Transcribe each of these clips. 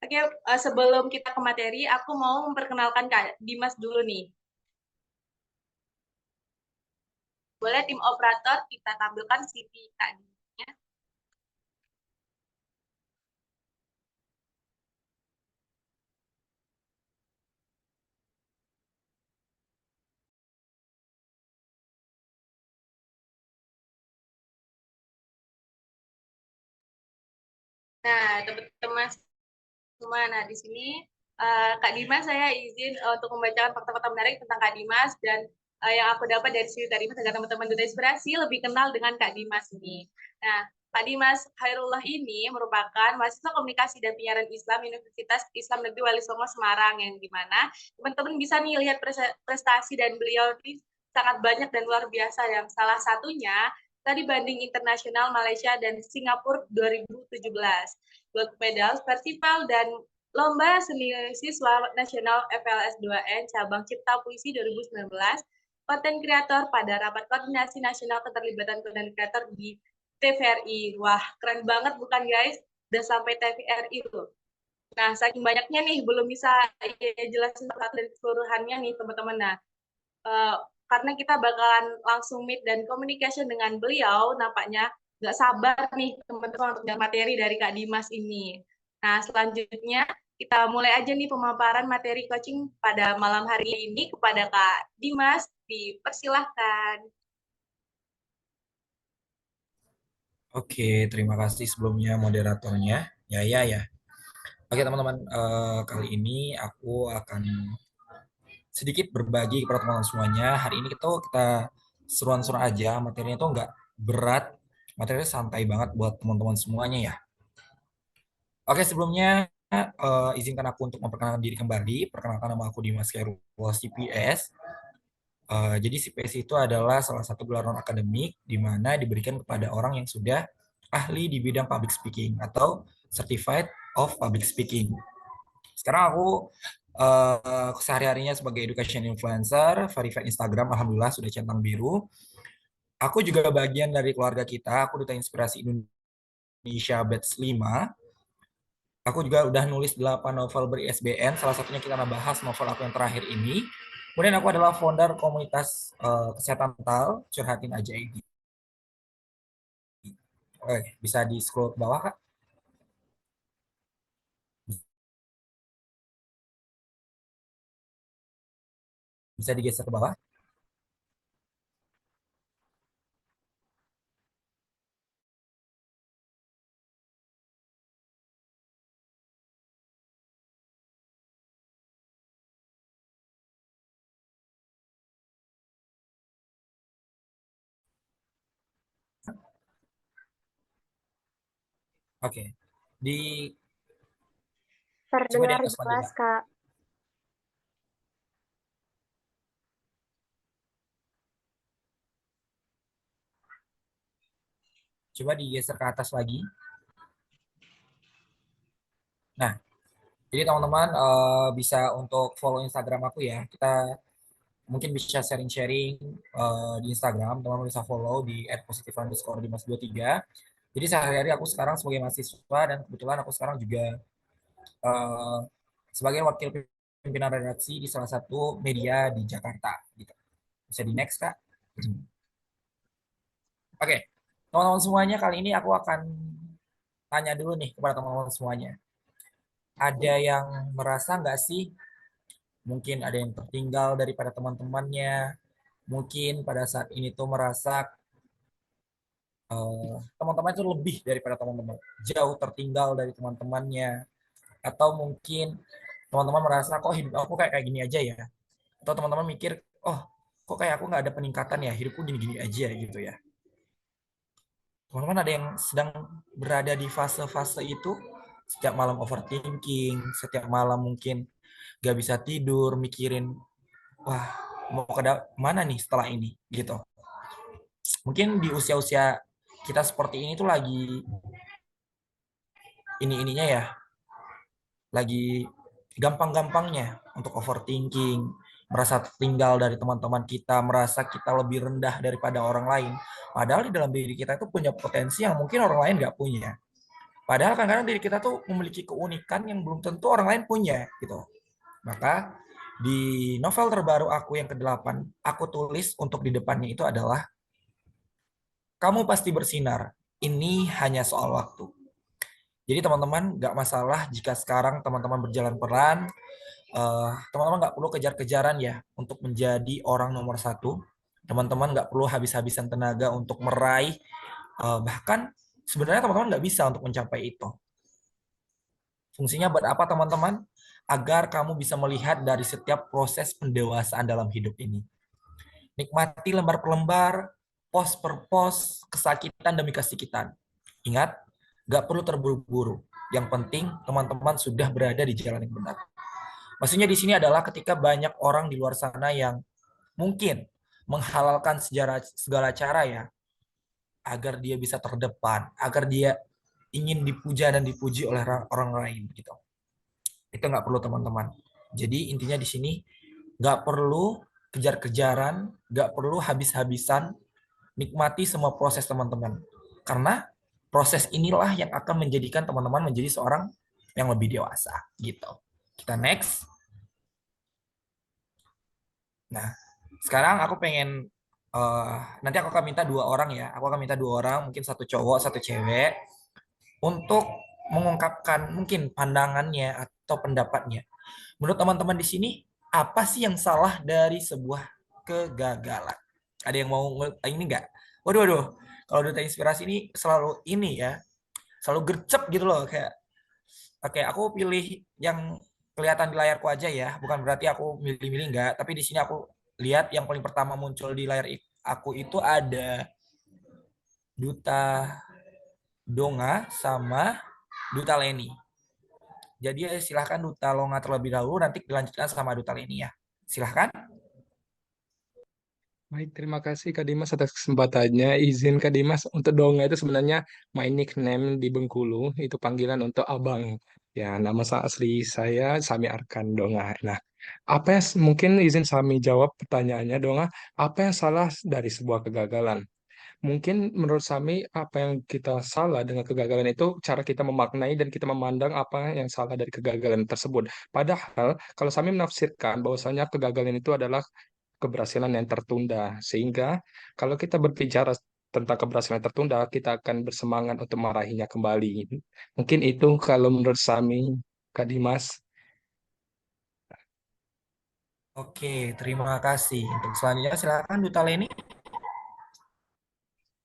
Oke, sebelum kita ke materi, aku mau memperkenalkan Kak Dimas dulu nih. Boleh tim operator kita tampilkan CV Kak Dimasnya. Nah, teman-teman semua, nah di sini Kak Dimas saya izin untuk membacakan fakta-fakta menarik tentang Kak Dimas dan yang aku dapat dari sini Kak Dimas agar teman-teman juga inspirasi lebih kenal dengan Kak Dimas ini. Nah, Kak Dimas Hairullah ini merupakan mahasiswa komunikasi dan penyiaran Islam Universitas Islam Negeri Wali Songo Semarang yang dimana teman-teman bisa nih lihat prestasi dan beliau ini sangat banyak dan luar biasa yang salah satunya tadi banding internasional Malaysia dan Singapura 2017, gold medal festival dan lomba seni siswa nasional FLS 2N cabang Cipta Puisi 2019, konten kreator pada rapat koordinasi nasional keterlibatan konten kreator di TVRI. Wah, keren banget bukan guys? Udah sampai TVRI tuh. Nah, saking banyaknya nih, belum bisa jelasin satu dan keseluruhannya nih teman-teman. Nah, uh, karena kita bakalan langsung meet dan communication dengan beliau, nampaknya nggak sabar nih teman-teman untuk materi dari Kak Dimas ini. Nah, selanjutnya kita mulai aja nih pemaparan materi coaching pada malam hari ini kepada Kak Dimas. Dipersilahkan. Oke, terima kasih sebelumnya moderatornya. Ya. Oke teman-teman, kali ini aku akan sedikit berbagi kepada teman-teman semuanya. Hari ini kita seruan-seruan aja, materinya itu nggak berat, materinya santai banget buat teman-teman semuanya ya. Oke, sebelumnya izinkan aku untuk memperkenalkan diri kembali. Perkenalkan nama aku Dimas Khairul CPS. Jadi CPS itu adalah salah satu gelar non akademik di mana diberikan kepada orang yang sudah ahli di bidang public speaking atau certified of public speaking. Sekarang aku sehari-harinya sebagai education influencer, verified Instagram, alhamdulillah sudah centang biru. Aku juga bagian dari keluarga kita, aku Duta Inspirasi Indonesia Batch 5. Aku juga udah nulis 8 novel ber-ISBN, salah satunya kita bahas novel aku yang terakhir ini. Kemudian aku adalah founder komunitas kesehatan mental, curhatin aja ini. Oke, bisa di scroll ke bawah, Kak? Bisa digeser ke bawah? Oke. Di Coba di Terdengar atas lagi, jelas, Kak. Kak. Coba digeser ke atas lagi. Nah, jadi teman-teman bisa untuk follow Instagram aku ya. Kita mungkin bisa sharing-sharing di Instagram. Teman-teman bisa follow di @positif_dimas23. Jadi sehari-hari aku sekarang sebagai mahasiswa dan kebetulan aku sekarang juga eh, sebagai wakil pimpinan redaksi di salah satu media di Jakarta. Gitu. Bisa di next, Kak. Oke, teman-teman semuanya kali ini aku akan tanya dulu nih kepada teman-teman semuanya. Ada yang merasa nggak sih mungkin ada yang tertinggal daripada teman-temannya, mungkin pada saat ini tuh merasa teman-teman itu lebih daripada teman-teman, jauh tertinggal dari teman-temannya, atau mungkin teman-teman merasa kok hidup aku kayak kayak gini aja ya, atau teman-teman mikir oh kok kayak aku nggak ada peningkatan ya, hidupku gini-gini aja gitu ya. Teman-teman ada yang sedang berada di fase-fase itu, setiap malam overthinking, setiap malam mungkin gak bisa tidur mikirin wah mau ke mana nih setelah ini gitu. Mungkin di usia-usia kita seperti ini tuh lagi ini-ininya ya, lagi gampang-gampangnya untuk overthinking, merasa tertinggal dari teman-teman kita, merasa kita lebih rendah daripada orang lain. Padahal di dalam diri kita itu punya potensi yang mungkin orang lain nggak punya. Padahal kadang-kadang diri kita tuh memiliki keunikan yang belum tentu orang lain punya gitu. Maka di novel terbaru aku yang ke-8, aku tulis untuk di depannya itu adalah kamu pasti bersinar. Ini hanya soal waktu. Jadi teman-teman nggak masalah jika sekarang teman-teman berjalan pelan, teman-teman nggak perlu kejar-kejaran ya untuk menjadi orang nomor satu. Teman-teman nggak perlu habis-habisan tenaga untuk meraih, bahkan sebenarnya teman-teman nggak bisa untuk mencapai itu. Fungsinya buat apa teman-teman? Agar kamu bisa melihat dari setiap proses pendewasaan dalam hidup ini. Nikmati lembar per lembar, pos per pos, kesakitan demi kesakitan. Ingat, nggak perlu terburu-buru. Yang penting teman-teman sudah berada di jalan yang benar. Maksudnya di sini adalah ketika banyak orang di luar sana yang mungkin menghalalkan sejarah segala cara ya agar dia bisa terdepan, agar dia ingin dipuja dan dipuji oleh orang lain gitu. Itu nggak perlu teman-teman. Jadi intinya di sini nggak perlu kejar-kejaran, nggak perlu habis-habisan, nikmati semua proses teman-teman. Karena proses inilah yang akan menjadikan teman-teman menjadi seorang yang lebih dewasa gitu. Kita next. Nah, sekarang aku pengen nanti aku akan minta dua orang ya. Aku akan minta dua orang, mungkin satu cowok, satu cewek, untuk mengungkapkan mungkin pandangannya atau pendapatnya. Menurut teman-teman di sini, apa sih yang salah dari sebuah kegagalan? Ada yang mau ini enggak? Waduh, waduh. Kalau duta inspirasi ini selalu ini ya, selalu gercep gitu loh. Kayak, oke, aku pilih yang kelihatan di layarku aja ya. Bukan berarti aku milih-milih enggak. Tapi di sini aku lihat yang paling pertama muncul di layar aku itu ada duta Donga sama duta Leni. Jadi silahkan duta Longa terlebih dahulu, nanti dilanjutkan sama duta Leni ya. Silahkan. Baik, terima kasih Kak Dimas atas kesempatannya. Izin Kak Dimas untuk Donga itu sebenarnya my nickname di Bengkulu, itu panggilan untuk abang. Ya, nama asli saya Sami Arkan Donga. Nah, apa yang mungkin izin Sami jawab pertanyaannya Donga, apa yang salah dari sebuah kegagalan? Mungkin menurut Sami apa yang kita salah dengan kegagalan itu cara kita memaknai dan kita memandang apa yang salah dari kegagalan tersebut. Padahal kalau Sami menafsirkan bahwasanya kegagalan itu adalah keberhasilan yang tertunda. Sehingga kalau kita berbicara tentang keberhasilan tertunda, kita akan bersemangat untuk meraihnya kembali. Mungkin itu kalau menurut Sami, Kak Dimas. Oke, terima kasih. Untuk selanjutnya silakan duta Leni.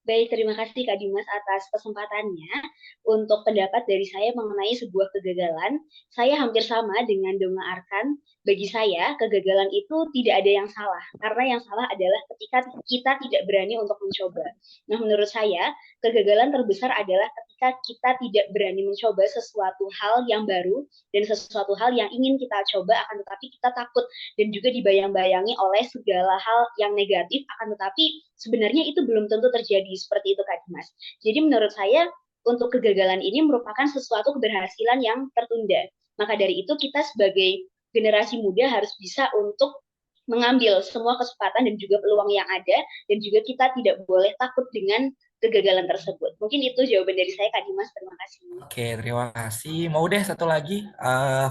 Baik, terima kasih Kak Dimas atas kesempatannya. Untuk pendapat dari saya mengenai sebuah kegagalan, saya hampir sama dengan Donga Arkan. Bagi saya, kegagalan itu tidak ada yang salah, karena yang salah adalah ketika kita tidak berani untuk mencoba. Nah, menurut saya, kegagalan terbesar adalah ketika kita tidak berani mencoba sesuatu hal yang baru dan sesuatu hal yang ingin kita coba, akan tetapi kita takut dan juga dibayang-bayangi oleh segala hal yang negatif, akan tetapi sebenarnya itu belum tentu terjadi seperti itu Kak Dimas. Jadi menurut saya untuk kegagalan ini merupakan sesuatu keberhasilan yang tertunda. Maka dari itu kita sebagai generasi muda harus bisa untuk mengambil semua kesempatan dan juga peluang yang ada dan juga kita tidak boleh takut dengan kegagalan tersebut. Mungkin itu jawaban dari saya Kak Dimas. Terima kasih. Oke, terima kasih. Mau deh satu lagi.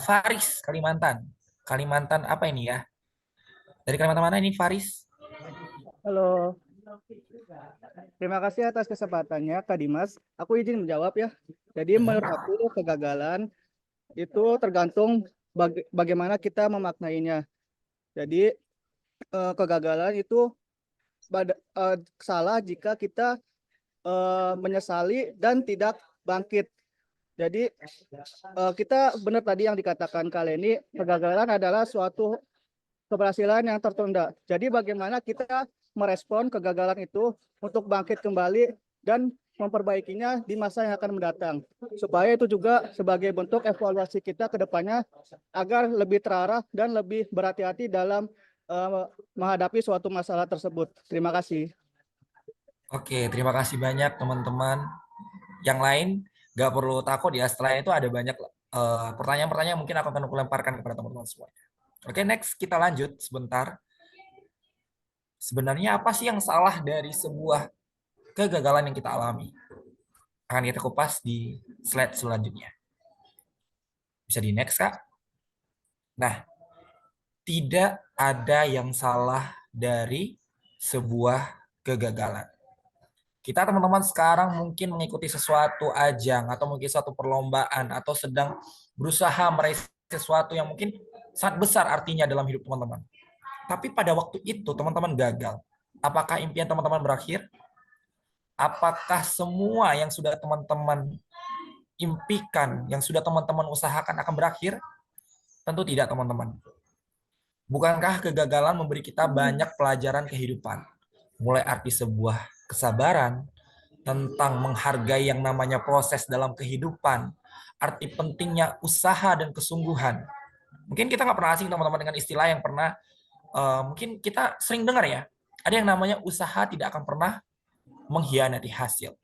Faris, Kalimantan. Kalimantan apa ini ya? Dari Kalimantan mana ini Faris? Halo, terima kasih atas kesempatannya, Kak Dimas. Aku izin menjawab ya. Jadi menurut aku kegagalan itu tergantung bagaimana kita memaknainya. Jadi kegagalan itu salah jika kita menyesali dan tidak bangkit. Jadi kita benar tadi yang dikatakan Kak Leni, kegagalan adalah suatu keberhasilan yang tertunda. Jadi bagaimana kita merespon kegagalan itu untuk bangkit kembali dan memperbaikinya di masa yang akan mendatang. Supaya itu juga sebagai bentuk evaluasi kita ke depannya agar lebih terarah dan lebih berhati-hati dalam menghadapi suatu masalah tersebut. Terima kasih. Oke, terima kasih banyak teman-teman. Yang lain nggak perlu takut ya. Setelah itu ada banyak pertanyaan-pertanyaan mungkin aku akan lemparkan kepada teman-teman semuanya. Oke, next kita lanjut sebentar. Sebenarnya apa sih yang salah dari sebuah kegagalan yang kita alami? akan kita kupas di slide selanjutnya. Bisa di next, Kak. Nah, tidak ada yang salah dari sebuah kegagalan. Kita teman-teman sekarang mungkin mengikuti sesuatu ajang atau mungkin suatu perlombaan atau sedang berusaha meraih sesuatu yang mungkin sangat besar artinya dalam hidup teman-teman. Tapi pada waktu itu teman-teman gagal. Apakah impian teman-teman berakhir? Apakah semua yang sudah teman-teman impikan, yang sudah teman-teman usahakan akan berakhir? Tentu tidak, teman-teman. Bukankah kegagalan memberi kita banyak pelajaran kehidupan? Mulai arti sebuah kesabaran, tentang menghargai yang namanya proses dalam kehidupan, arti pentingnya usaha dan kesungguhan. Mungkin kita nggak pernah asing teman-teman dengan istilah yang pernah mungkin kita sering dengar ya. Ada yang namanya usaha tidak akan pernah mengkhianati hasil.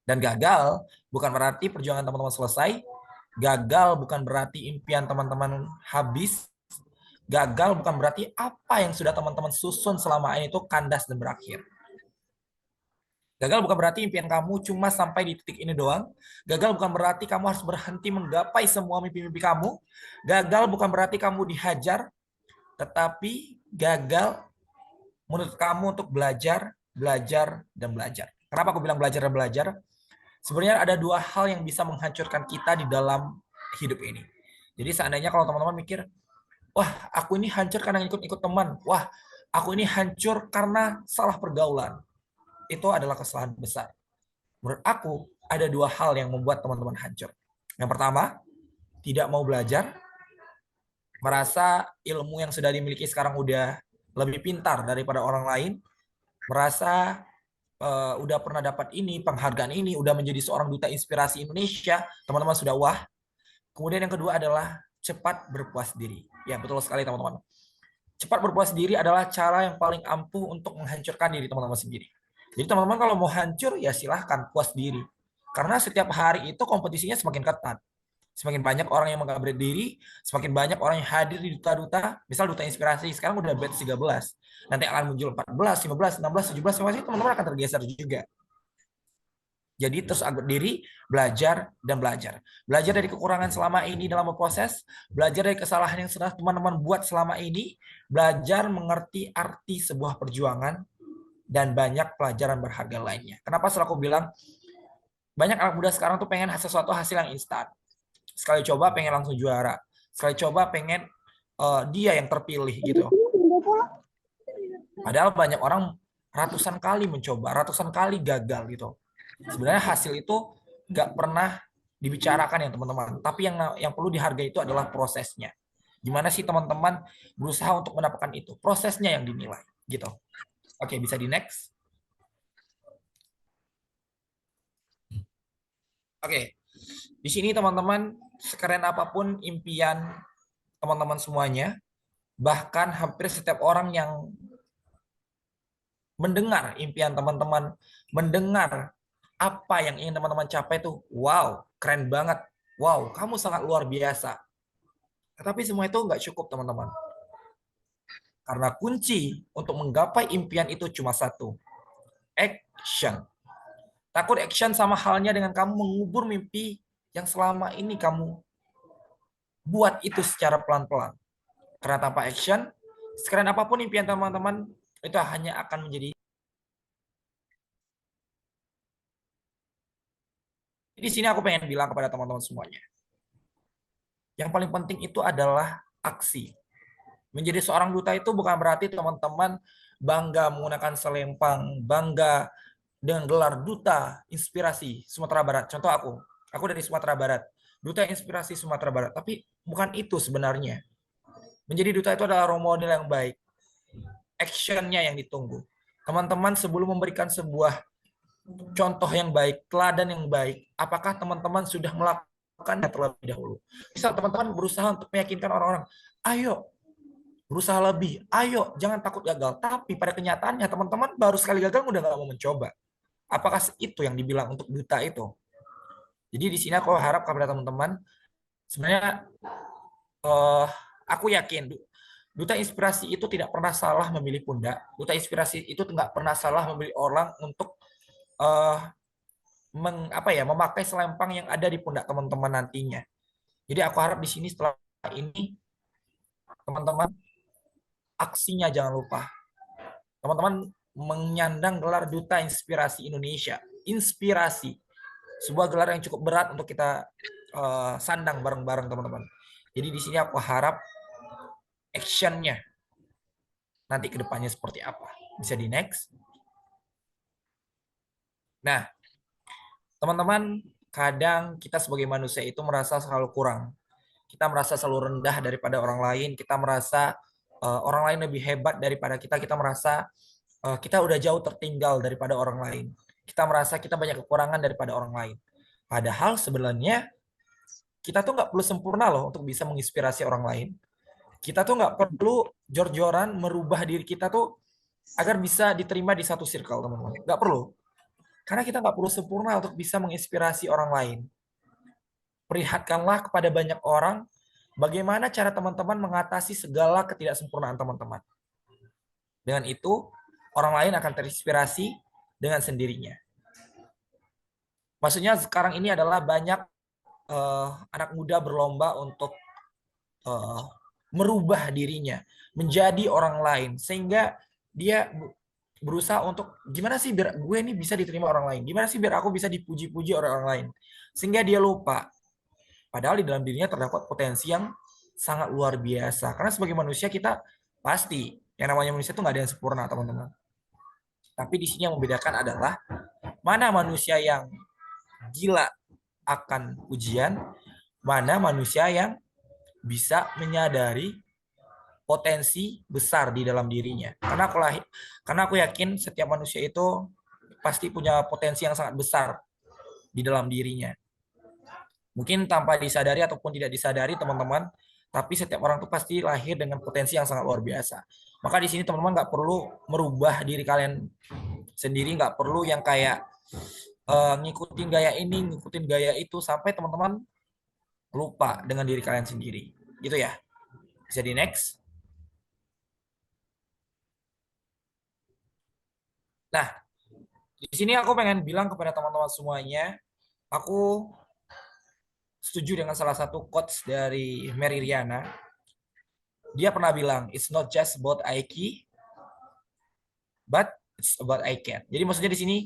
Dan gagal bukan berarti perjuangan teman-teman selesai. Gagal bukan berarti impian teman-teman habis. Gagal bukan berarti apa yang sudah teman-teman susun selama ini itu kandas dan berakhir. Gagal bukan berarti impian kamu cuma sampai di titik ini doang. Gagal bukan berarti kamu harus berhenti menggapai semua mimpi-mimpi kamu. Gagal bukan berarti kamu dihajar. Tetapi gagal menurut kamu untuk belajar, belajar, dan belajar. Kenapa aku bilang belajar dan belajar? Sebenarnya ada dua hal yang bisa menghancurkan kita di dalam hidup ini. Jadi seandainya kalau teman-teman mikir, wah aku ini hancur karena ikut-ikut teman. Wah aku ini hancur karena salah pergaulan. Itu adalah kesalahan besar. Menurut aku, ada dua hal yang membuat teman-teman hancur. Yang pertama, tidak mau belajar, merasa ilmu yang sudah dimiliki sekarang udah lebih pintar daripada orang lain, merasa udah pernah dapat ini, penghargaan ini, udah menjadi seorang duta inspirasi Indonesia, teman-teman sudah wah. Kemudian yang kedua adalah cepat berpuas diri. Ya, betul sekali teman-teman. Cepat berpuas diri adalah cara yang paling ampuh untuk menghancurkan diri teman-teman sendiri. Jadi teman-teman kalau mau hancur, ya silahkan puas diri. Karena setiap hari itu kompetisinya semakin ketat. Semakin banyak orang yang mengupgrade diri, semakin banyak orang yang hadir di duta-duta. Misal duta inspirasi, sekarang udah batch 13. Nanti akan muncul 14, 15, 16, 17, pasti teman-teman akan tergeser juga. Jadi terus upgrade diri, belajar, dan belajar. Belajar dari kekurangan selama ini dalam berproses, belajar dari kesalahan yang sudah teman-teman buat selama ini, belajar mengerti arti sebuah perjuangan, dan banyak pelajaran berharga lainnya. Kenapa selalu aku bilang, banyak anak muda sekarang tuh pengen sesuatu hasil yang instan. Sekali coba pengen langsung juara. Sekali coba pengen dia yang terpilih gitu. Padahal banyak orang ratusan kali mencoba, ratusan kali gagal gitu. Sebenarnya hasil itu nggak pernah dibicarakan ya teman-teman. Tapi yang perlu dihargai itu adalah prosesnya. Gimana sih teman-teman berusaha untuk mendapatkan itu? Prosesnya yang dinilai gitu. Oke, bisa di next. Oke, di sini teman-teman, sekeren apapun impian teman-teman semuanya, bahkan hampir setiap orang yang mendengar impian teman-teman, mendengar apa yang ingin teman-teman capai itu, wow, keren banget, wow, kamu sangat luar biasa. Tetapi semua itu nggak cukup teman-teman. Karena kunci untuk menggapai impian itu cuma satu, action. Takut action sama halnya dengan kamu mengubur mimpi yang selama ini kamu buat itu secara pelan-pelan. Karena tanpa action, sekeren apapun impian teman-teman, itu hanya akan menjadi. Di sini aku pengen bilang kepada teman-teman semuanya. Yang paling penting itu adalah aksi. Menjadi seorang duta itu bukan berarti teman-teman bangga menggunakan selempang, bangga dengan gelar duta inspirasi Sumatera Barat. Contoh aku dari Sumatera Barat, duta inspirasi Sumatera Barat. Tapi bukan itu sebenarnya. Menjadi duta itu adalah role model yang baik. Action-nya yang ditunggu. Teman-teman sebelum memberikan sebuah contoh yang baik, teladan yang baik, apakah teman-teman sudah melakukannya terlebih dahulu? Misal teman-teman berusaha untuk meyakinkan orang-orang, ayo, berusaha lebih, ayo, jangan takut gagal. Tapi pada kenyataannya teman-teman baru sekali gagal udah nggak mau mencoba. Apakah itu yang dibilang untuk duta itu? Jadi di sini aku harap kepada teman-teman, sebenarnya aku yakin duta inspirasi itu tidak pernah salah memilih pundak. Duta inspirasi itu nggak pernah salah memilih orang untuk memakai selempang yang ada di pundak teman-teman nantinya. Jadi aku harap di sini setelah ini teman-teman aksinya jangan lupa. Teman-teman menyandang gelar Duta Inspirasi Indonesia. Inspirasi. Sebuah gelar yang cukup berat untuk kita sandang bareng-bareng teman-teman. Jadi di sini aku harap actionnya nanti ke depannya seperti apa. Bisa di next. Nah, teman-teman, kadang kita sebagai manusia itu merasa selalu kurang. Kita merasa selalu rendah daripada orang lain. Kita merasa orang lain lebih hebat daripada kita. Kita merasa kita udah jauh tertinggal daripada orang lain. Kita merasa kita banyak kekurangan daripada orang lain. Padahal sebenarnya kita tuh nggak perlu sempurna loh untuk bisa menginspirasi orang lain. Kita tuh nggak perlu jor-joran merubah diri kita tuh agar bisa diterima di satu circle, teman-teman. Nggak perlu. Karena kita nggak perlu sempurna untuk bisa menginspirasi orang lain. Perlihatkanlah kepada banyak orang bagaimana cara teman-teman mengatasi segala ketidaksempurnaan teman-teman. Dengan itu, orang lain akan terinspirasi dengan sendirinya. Maksudnya sekarang ini adalah banyak anak muda berlomba untuk merubah dirinya menjadi orang lain, sehingga dia berusaha untuk gimana sih biar gue ini bisa diterima orang lain, gimana sih biar aku bisa dipuji-puji oleh orang lain, sehingga dia lupa padahal di dalam dirinya terdapat potensi yang sangat luar biasa. Karena sebagai manusia kita pasti yang namanya manusia itu nggak ada yang sempurna, teman-teman. Tapi di sini yang membedakan adalah mana manusia yang gila akan ujian, mana manusia yang bisa menyadari potensi besar di dalam dirinya. Karena aku yakin setiap manusia itu pasti punya potensi yang sangat besar di dalam dirinya. Mungkin tanpa disadari ataupun tidak disadari, teman-teman, tapi setiap orang itu pasti lahir dengan potensi yang sangat luar biasa. Maka di sini teman-teman nggak perlu merubah diri kalian sendiri, nggak perlu yang kayak ngikutin gaya ini, ngikutin gaya itu, sampai teman-teman lupa dengan diri kalian sendiri. Gitu ya. Bisa di next. Nah, di sini aku pengen bilang kepada teman-teman semuanya, aku setuju dengan salah satu quotes dari Mary Riana. Dia pernah bilang, it's not just about IQ, but it's about I can. Jadi maksudnya di sini,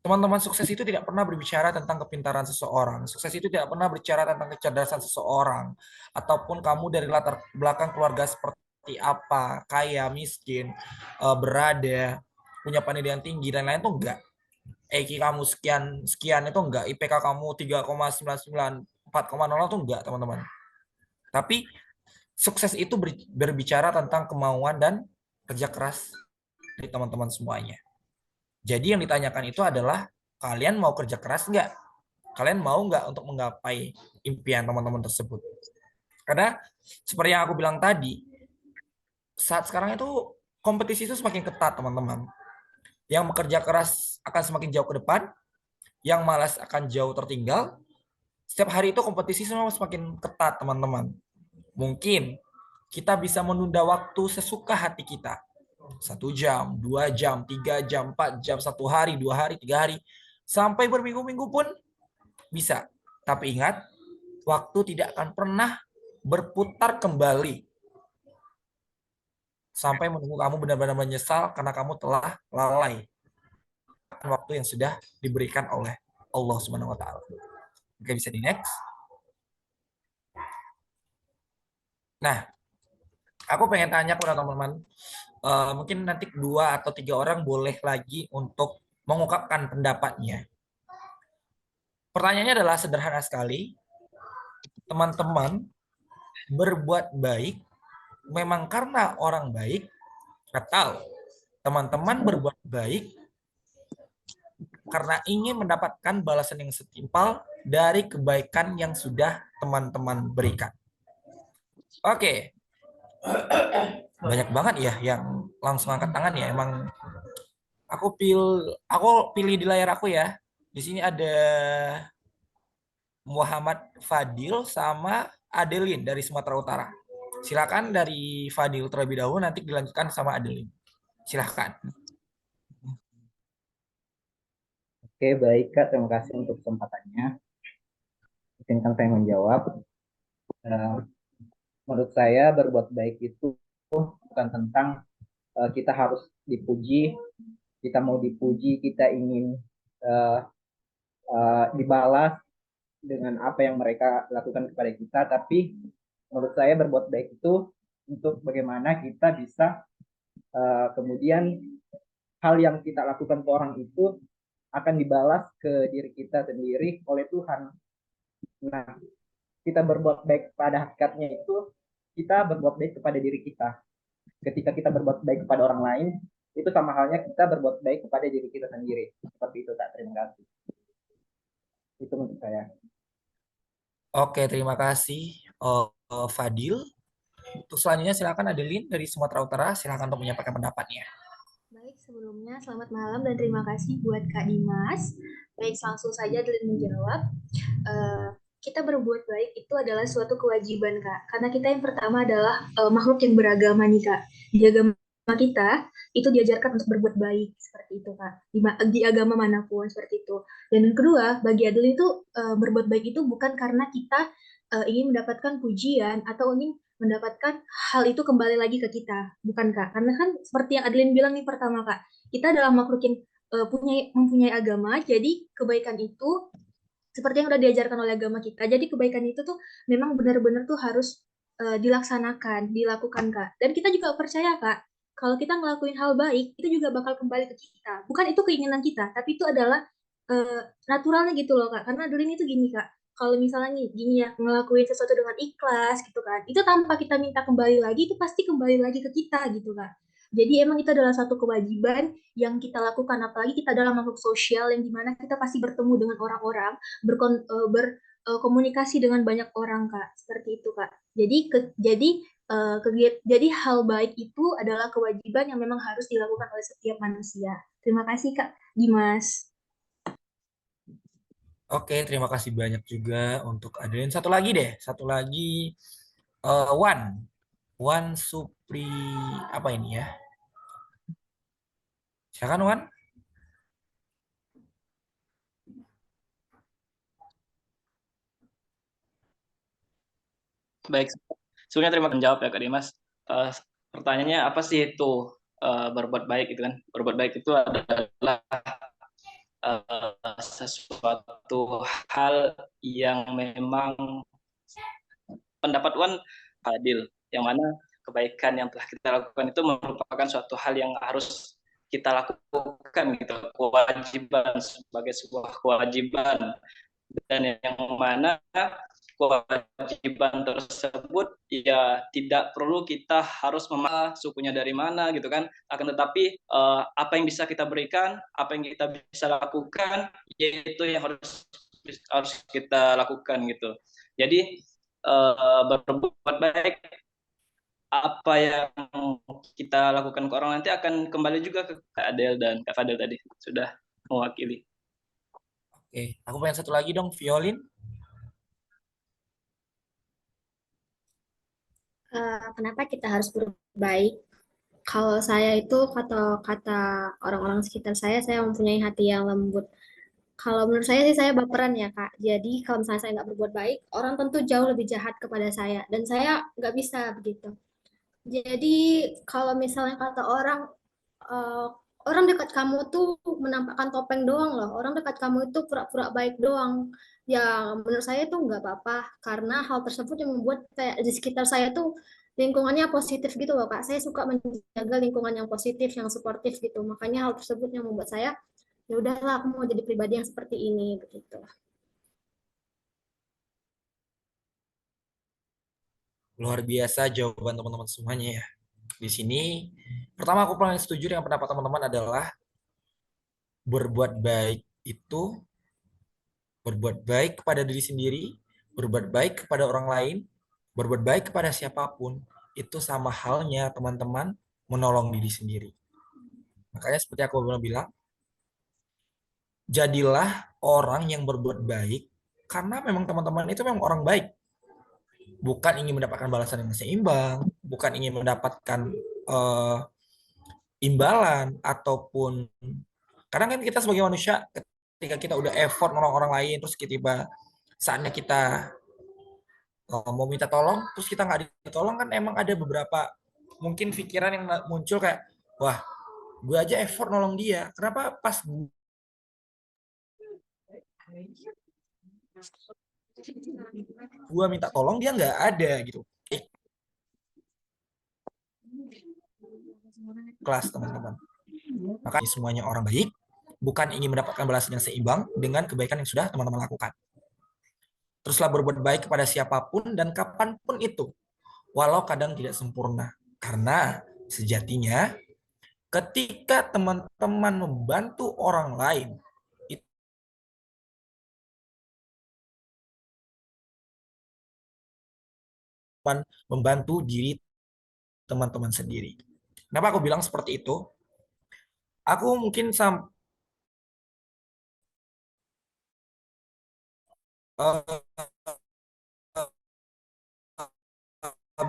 teman-teman sukses itu tidak pernah berbicara tentang kepintaran seseorang. Sukses itu tidak pernah berbicara tentang kecerdasan seseorang. Ataupun kamu dari latar belakang keluarga seperti apa, kaya, miskin, berada, punya pendidikan tinggi, dan lain itu enggak. EQ kamu sekian itu enggak. IPK kamu 3,99, 4,0 itu enggak, teman-teman. Tapi sukses itu berbicara tentang kemauan dan kerja keras dari teman-teman semuanya. Jadi yang ditanyakan itu adalah, kalian mau kerja keras nggak? Kalian mau nggak untuk menggapai impian teman-teman tersebut? Karena seperti yang aku bilang tadi, saat sekarang itu kompetisi itu semakin ketat, teman-teman. Yang bekerja keras akan semakin jauh ke depan, yang malas akan jauh tertinggal. Setiap hari itu kompetisi semua semakin ketat, teman-teman. Mungkin kita bisa menunda waktu sesuka hati kita. 1 jam, 2 jam, 3 jam, 4 jam, 1 hari, 2 hari, 3 hari, sampai berminggu-minggu pun bisa. Tapi ingat, waktu tidak akan pernah berputar kembali sampai menunggu kamu benar-benar menyesal karena kamu telah lalai waktu yang sudah diberikan oleh Allah Subhanahu wa taala. Oke, bisa di next. Nah, aku pengen tanya kepada teman-teman, mungkin nanti 2 atau 3 orang boleh lagi untuk mengungkapkan pendapatnya. Pertanyaannya adalah sederhana sekali. Teman-teman berbuat baik memang karena orang baik, atau teman-teman berbuat baik karena ingin mendapatkan balasan yang setimpal dari kebaikan yang sudah teman-teman berikan? Oke. Banyak banget ya yang langsung angkat tangan ya. Emang aku pilih di layar aku ya. Di sini ada Muhammad Fadil sama Adeline dari Sumatera Utara. Silakan dari Fadil terlebih dahulu, nanti dilanjutkan sama Adeline. Silakan. Oke, baik Kak, terima kasih untuk kesempatannya. Izinkan saya menjawab. Eh, Menurut saya berbuat baik itu bukan tentang kita harus dipuji, kita mau dipuji, kita ingin eh, dibalas dengan apa yang mereka lakukan kepada kita, tapi menurut saya berbuat baik itu untuk bagaimana kita bisa kemudian hal yang kita lakukan ke orang itu akan dibalas ke diri kita sendiri oleh Tuhan. Nah, kita berbuat baik pada hakikatnya itu kita berbuat baik kepada diri kita. Ketika kita berbuat baik kepada orang lain, itu sama halnya kita berbuat baik kepada diri kita sendiri. Seperti itu, Kak. Terima kasih. Itu menurut saya. Oke, terima kasih Fadil. Untuk selanjutnya silakan Adeline dari Sumatera Utara, silakan untuk menyampaikan pendapatnya. Baik, sebelumnya selamat malam dan terima kasih buat Kak Dimas. Baik, langsung saja Adeline menjawab. Kita berbuat baik itu adalah suatu kewajiban, Kak. Karena kita yang pertama adalah makhluk yang beragama nih, Kak. Di agama kita itu diajarkan untuk berbuat baik seperti itu, Kak. Di agama manapun seperti itu. Dan yang kedua, bagi Adeline itu berbuat baik itu bukan karena kita ingin mendapatkan pujian atau ingin mendapatkan hal itu kembali lagi ke kita, bukan Kak? Karena kan seperti yang Adeline bilang nih pertama Kak, kita adalah makhluk yang mempunyai agama, jadi kebaikan itu seperti yang udah diajarkan oleh agama kita. Jadi kebaikan itu tuh memang benar-benar tuh harus dilaksanakan, dilakukan Kak. Dan kita juga percaya Kak, kalau kita ngelakuin hal baik, itu juga bakal kembali ke kita. Bukan itu keinginan kita, tapi itu adalah naturalnya gitu loh Kak. Karena Adeline itu gini Kak, kalau misalnya nih, gini ya, ngelakuin sesuatu dengan ikhlas gitu kan, itu tanpa kita minta kembali lagi, itu pasti kembali lagi ke kita gitu kan. Jadi emang itu adalah satu kewajiban yang kita lakukan, apalagi kita adalah makhluk sosial yang dimana kita pasti bertemu dengan orang-orang, berkomunikasi dengan banyak orang Kak, seperti itu Kak. Jadi hal baik itu adalah kewajiban yang memang harus dilakukan oleh setiap manusia. Terima kasih Kak Dimas. Oke, terima kasih banyak juga untuk Adeline. Satu lagi deh, satu lagi Wan Supri apa ini ya? Silakan Wan. Baik, sebelumnya terima kasih menjawab ya Kak Dimas. Pertanyaannya apa sih itu berbuat baik itu kan? Berbuat baik itu adalah sesuatu hal yang memang pendapat Wan adil, yang mana kebaikan yang telah kita lakukan itu merupakan suatu hal yang harus kita lakukan gitu, kewajiban sebagai sebuah kewajiban, dan yang mana kewajiban tersebut ya tidak perlu kita harus memahami sukunya dari mana gitu kan, akan tetapi apa yang bisa kita berikan, apa yang kita bisa lakukan, yaitu yang harus kita lakukan gitu. Jadi berbuat baik, apa yang kita lakukan ke orang nanti akan kembali juga ke Kak Adel dan Kak Fadel tadi sudah mewakili. Oke, aku pengen satu lagi dong, Violin. Kenapa kita harus berbaik? Kalau saya itu kata orang-orang sekitar saya mempunyai hati yang lembut. Kalau menurut saya sih saya baperan ya Kak. Jadi kalau misalnya saya nggak berbuat baik, orang tentu jauh lebih jahat kepada saya. Dan saya nggak bisa begitu. Jadi kalau misalnya kata orang, eh, orang dekat kamu tuh menampakkan topeng doang loh. Orang dekat kamu itu pura-pura baik doang. Ya menurut saya itu nggak apa-apa. Karena hal tersebut yang membuat kayak di sekitar saya tuh lingkungannya positif gitu loh Kak. Saya suka menjaga lingkungan yang positif, yang suportif gitu. Makanya hal tersebut yang membuat saya ya udahlah aku mau jadi pribadi yang seperti ini begitu. Luar biasa jawaban teman-teman semuanya ya. Di sini pertama aku paling setuju dengan pendapat teman-teman adalah berbuat baik itu berbuat baik kepada diri sendiri, berbuat baik kepada orang lain, berbuat baik kepada siapapun, itu sama halnya teman-teman menolong diri sendiri. Makanya seperti aku bilang, jadilah orang yang berbuat baik karena memang teman-teman itu memang orang baik. Bukan ingin mendapatkan balasan yang seimbang, bukan ingin mendapatkan imbalan ataupun kadang kan kita sebagai manusia ketika kita udah effort nolong orang lain, terus tiba saatnya kita mau minta tolong, terus kita nggak ditolong, kan emang ada beberapa mungkin pikiran yang muncul kayak, wah, gue aja effort nolong dia, kenapa pas gue minta tolong dia nggak ada gitu. Kelas teman-teman. Makanya semuanya orang baik, bukan ingin mendapatkan balasan yang seimbang dengan kebaikan yang sudah teman-teman lakukan. Teruslah berbuat baik kepada siapapun dan kapanpun itu, walau kadang tidak sempurna. Karena sejatinya ketika teman-teman membantu orang lain, itu membantu diri teman-teman sendiri. Kenapa aku bilang seperti itu? Aku mungkin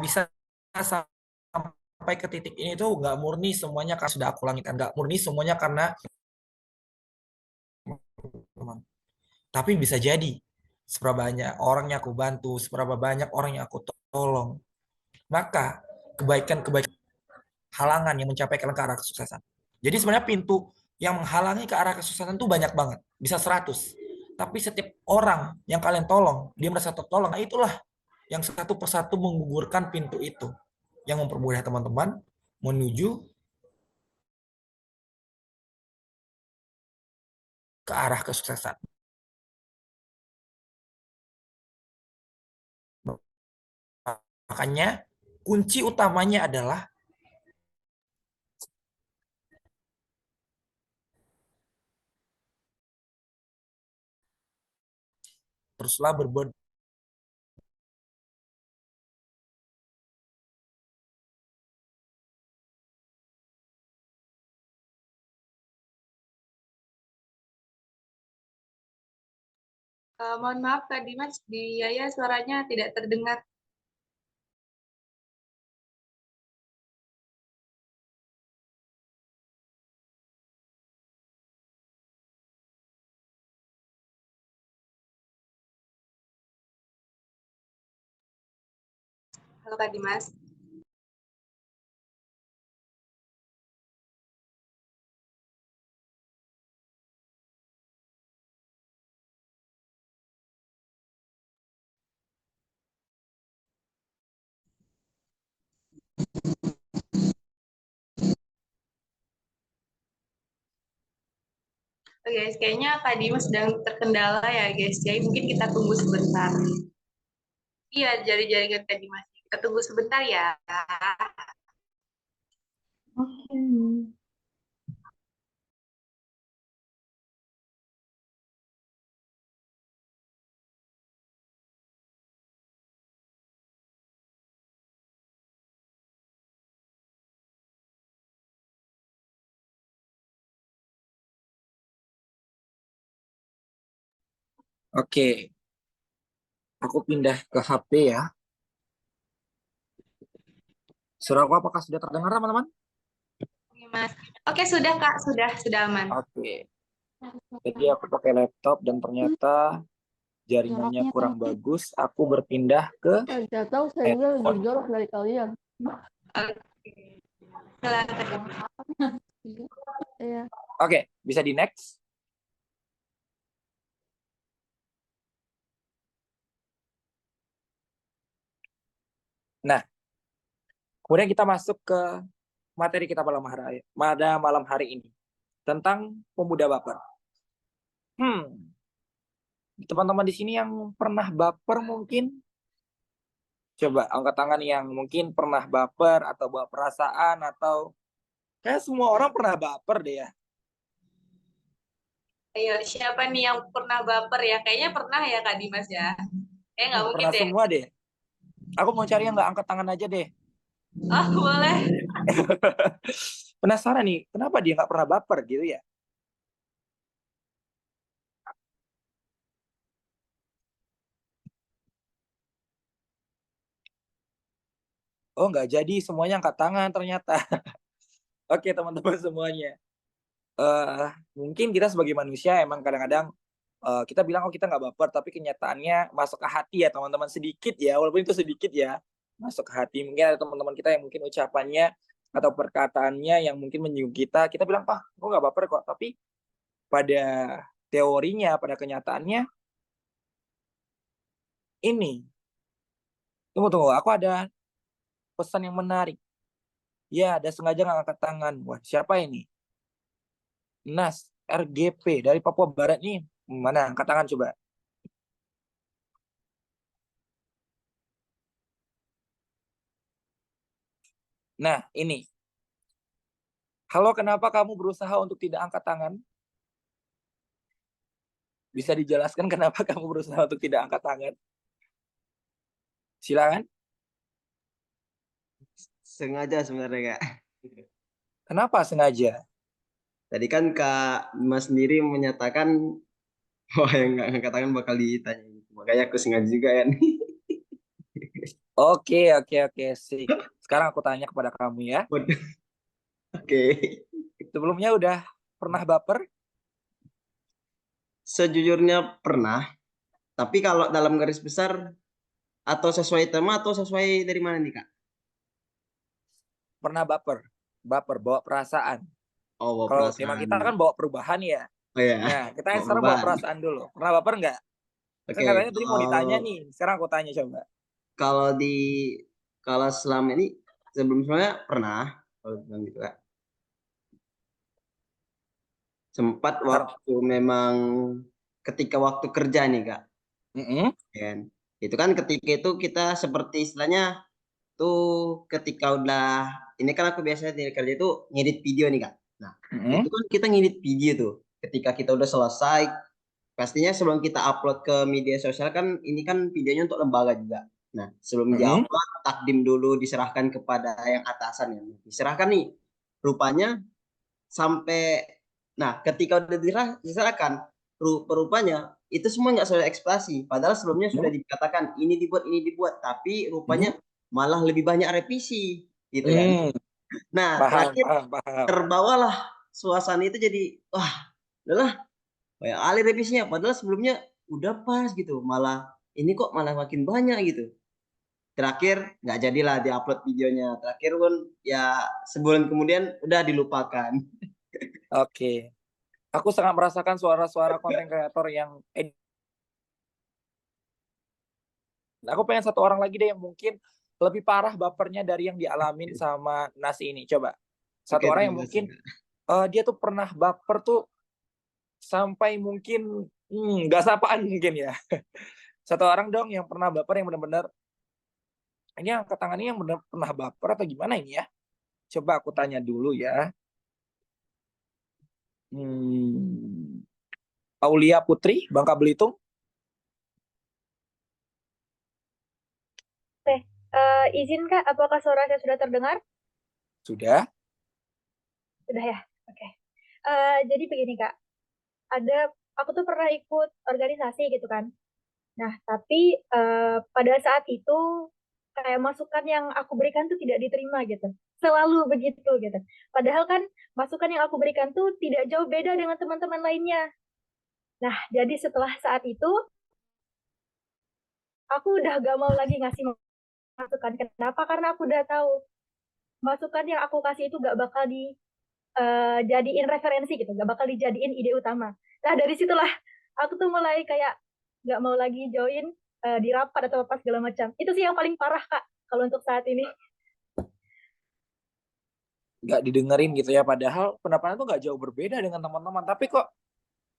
bisa sampai ke titik ini tuh nggak murni semuanya karena sudah aku langitkan, nggak murni semuanya karena teman. Tapi bisa jadi seberapa banyak orang yang aku bantu, seberapa banyak orang yang aku tolong, maka kebaikan-kebaikan halangan yang mencapai ke arah kesuksesan. Jadi sebenarnya pintu yang menghalangi ke arah kesuksesan itu banyak banget, bisa 100. Tapi setiap orang yang kalian tolong, dia merasa tertolong, nah itulah yang satu persatu menggugurkan pintu itu, yang mempermudah teman-teman menuju ke arah kesuksesan. Makanya kunci utamanya adalah teruslah berbuat Mohon maaf Kak Dimas, di Yaya suaranya tidak terdengar. Halo Kak Dimas. Oke guys, kayaknya Kak Dimas sedang terkendala ya guys. Jadi mungkin kita tunggu sebentar. Iya, jari jaringan Kak Dimas. Kita tunggu sebentar ya. Oke, aku pindah ke HP ya. Suara aku apakah sudah terdengar teman-teman? Oke, Mas. Oke, sudah Kak, sudah aman. Oke. Jadi aku pakai laptop dan ternyata jaringannya kurang bagus. Aku berpindah ke Saya tahu saya lebih jorok dari kalian. Silakan. Iya. Oke, bisa di next. Nah, kemudian kita masuk ke materi kita pada malam hari ini tentang pemuda baper. Teman-teman di sini yang pernah baper mungkin? Coba angkat tangan yang mungkin pernah baper atau bawa perasaan atau kayak semua orang pernah baper deh ya. Ayo, siapa nih yang pernah baper ya? Kayaknya pernah ya Kak Dimas ya. Kayaknya nggak mungkin Pernah deh. semua deh. Aku mau cari yang nggak angkat tangan aja deh. Oh, boleh. Penasaran nih, kenapa dia nggak pernah baper gitu ya? Oh, nggak jadi semuanya angkat tangan ternyata. Oke, teman-teman semuanya. mungkin kita sebagai manusia emang kadang-kadang kita bilang kita nggak baper, tapi kenyataannya masuk ke hati ya teman-teman, sedikit ya, walaupun itu sedikit ya, masuk ke hati. Mungkin ada teman-teman kita yang mungkin ucapannya atau perkataannya yang mungkin menyinggung kita bilang, "Pak, aku nggak baper kok." Tapi pada teorinya, pada kenyataannya ini, tunggu, aku ada pesan yang menarik. Ya, ada sengaja nggak angkat tangan. Wah, siapa ini? Nas, RGP dari Papua Barat nih. Mana? Angkat tangan coba. Nah, ini. Halo, kenapa kamu berusaha untuk tidak angkat tangan? Bisa dijelaskan kenapa kamu berusaha untuk tidak angkat tangan? Silakan. Sengaja sebenarnya, Kak. Kenapa sengaja? Tadi kan Kak Mas sendiri menyatakan wah yang nggak angkat tangan bakal ditanya. Makanya aku sengaja juga ya nih. Oke. Sih. Sekarang aku tanya kepada kamu ya. Oke. Sebelumnya udah pernah baper? Sejujurnya pernah. Tapi kalau dalam garis besar atau sesuai tema atau sesuai dari mana nih, Kak? Pernah baper. Baper, bawa perasaan. Oh, bawa Kalau perasaan. tema kita kan bawa perubahan ya. Oh ya. Nah, kita Bawa sekarang bawa perubahan. perasaan dulu. Pernah baper nggak? Oke. Kan katanya tadi mau ditanya nih. Sekarang aku tanya coba. Kalau selama ini sebelumnya pernah kalau bilang gitu, Kak. Sempat waktu memang ketika waktu kerja nih, Kak. Kan. Itu kan ketika itu kita seperti istilahnya tuh ketika udah ini kan aku biasanya di kerja itu ngedit video nih, Kak. Nah, itu kan kita ngedit video tuh. Ketika kita udah selesai, pastinya sebelum kita upload ke media sosial kan ini kan videonya untuk lembaga juga. Nah, sebelum diupload takdim dulu diserahkan kepada yang atasan ya. Diserahkan nih. Rupanya sampai nah, ketika udah diserahkan rupanya itu semua nggak sesuai ekspektasi. Padahal sebelumnya sudah dikatakan ini dibuat, tapi rupanya malah lebih banyak revisi, gitu kan. Nah, terakhir terbawalah suasana itu jadi wah, udahlah kayak alih revisinya. Padahal sebelumnya udah pas gitu, malah ini kok malah makin banyak gitu. Terakhir nggak jadilah diupload videonya. Terakhir pun ya sebulan kemudian udah dilupakan. Oke. Aku sangat merasakan suara-suara konten kreator yang aku pengen satu orang lagi deh yang mungkin lebih parah bapernya dari yang dialamin sama Nasi ini. Coba. Satu orang yang mungkin dia tuh pernah baper tuh sampai mungkin nggak sapaan mungkin ya. Satu orang dong yang pernah baper yang benar-benar ini angkat tangannya yang benar pernah baper atau gimana ini ya? Coba aku tanya dulu ya. Aulia Putri, Bangka Belitung. Oke, izin Kak, apakah suara saya sudah terdengar? Sudah. Sudah ya, oke. Jadi begini Kak, aku tuh pernah ikut organisasi gitu kan. Nah, tapi pada saat itu kayak masukan yang aku berikan tuh tidak diterima gitu. Selalu begitu gitu. Padahal kan masukan yang aku berikan tuh tidak jauh beda dengan teman-teman lainnya. Nah, jadi setelah saat itu aku udah gak mau lagi ngasih masukan. Kenapa? Karena aku udah tahu masukan yang aku kasih itu gak bakal dijadiin referensi gitu, gak bakal dijadiin ide utama. Nah, dari situlah aku tuh mulai kayak gak mau lagi join di rapat atau apa segala macam. Itu sih yang paling parah Kak, kalau untuk saat ini. Gak didengerin gitu ya, padahal pendapatnya tuh gak jauh berbeda dengan teman-teman. Tapi kok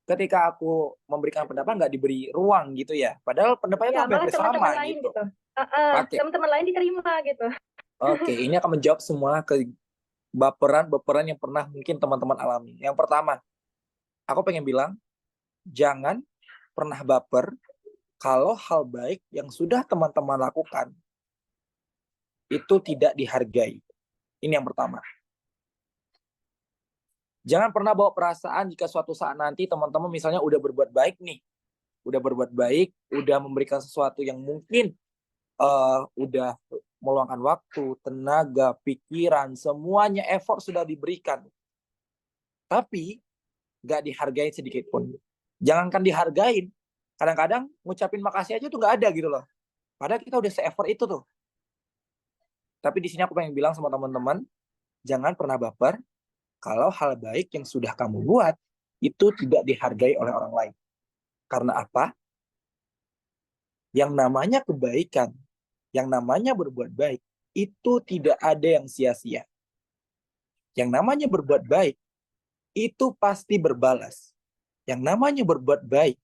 ketika aku memberikan pendapat nggak diberi ruang gitu ya, padahal pendapatnya tuh hampir sama gitu. Teman-teman lain diterima gitu. Oke, ini akan menjawab semua ke baperan yang pernah mungkin teman-teman alami. Yang pertama, aku pengen bilang, jangan pernah baper kalau hal baik yang sudah teman-teman lakukan itu tidak dihargai. Ini yang pertama. Jangan pernah bawa perasaan jika suatu saat nanti teman-teman misalnya udah berbuat baik nih. Udah berbuat baik, udah memberikan sesuatu yang mungkin udah meluangkan waktu, tenaga, pikiran, semuanya effort sudah diberikan. Tapi nggak dihargai sedikit pun. Jangankan dihargain, kadang-kadang ngucapin makasih aja tuh nggak ada gitu loh. Padahal kita udah se-effort itu tuh. Tapi di sini aku pengen bilang sama teman-teman, jangan pernah baper kalau hal baik yang sudah kamu buat itu tidak dihargai oleh orang lain. Karena apa? Yang namanya kebaikan, yang namanya berbuat baik, itu tidak ada yang sia-sia. Yang namanya berbuat baik, itu pasti berbalas. Yang namanya berbuat baik,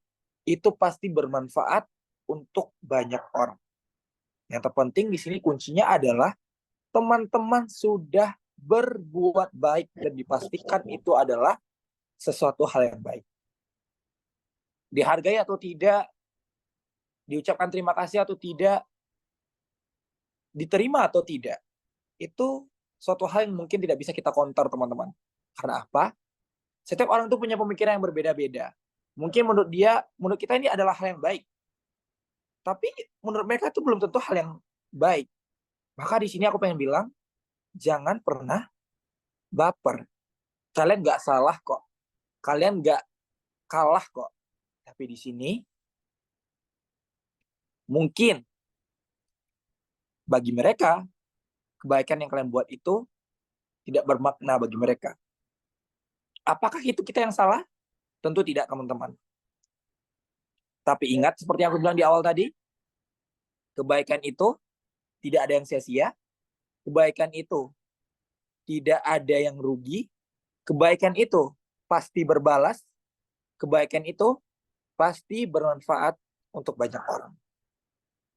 itu pasti bermanfaat untuk banyak orang. Yang terpenting di sini kuncinya adalah teman-teman sudah berbuat baik dan dipastikan itu adalah sesuatu hal yang baik. Dihargai atau tidak, diucapkan terima kasih atau tidak, diterima atau tidak, itu suatu hal yang mungkin tidak bisa kita counter, teman-teman. Karena apa? Setiap orang itu punya pemikiran yang berbeda-beda. Mungkin menurut kita ini adalah hal yang baik. Tapi menurut mereka itu belum tentu hal yang baik. Maka di sini aku pengen bilang, jangan pernah baper. Kalian nggak salah kok. Kalian nggak kalah kok. Tapi di sini, mungkin bagi mereka, kebaikan yang kalian buat itu tidak bermakna bagi mereka. Apakah itu kita yang salah? Tentu tidak, teman-teman. Tapi ingat, seperti yang aku bilang di awal tadi, kebaikan itu tidak ada yang sia-sia. Kebaikan itu tidak ada yang rugi. Kebaikan itu pasti berbalas. Kebaikan itu pasti bermanfaat untuk banyak orang.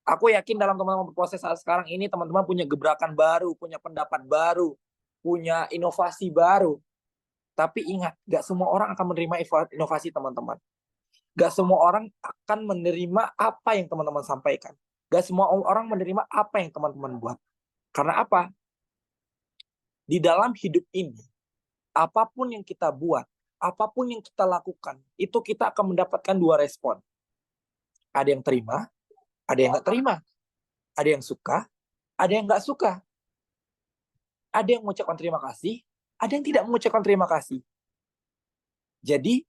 Aku yakin dalam teman-teman berproses saat sekarang ini, teman-teman punya gebrakan baru, punya pendapat baru, punya inovasi baru. Tapi ingat, gak semua orang akan menerima inovasi teman-teman. Gak semua orang akan menerima apa yang teman-teman sampaikan. Gak semua orang menerima apa yang teman-teman buat. Karena apa? Di dalam hidup ini, apapun yang kita buat, apapun yang kita lakukan, itu kita akan mendapatkan dua respon. Ada yang terima, ada yang nggak terima. Ada yang suka, ada yang nggak suka. Ada yang mengucapkan terima kasih, ada yang tidak mengucapkan terima kasih. Jadi,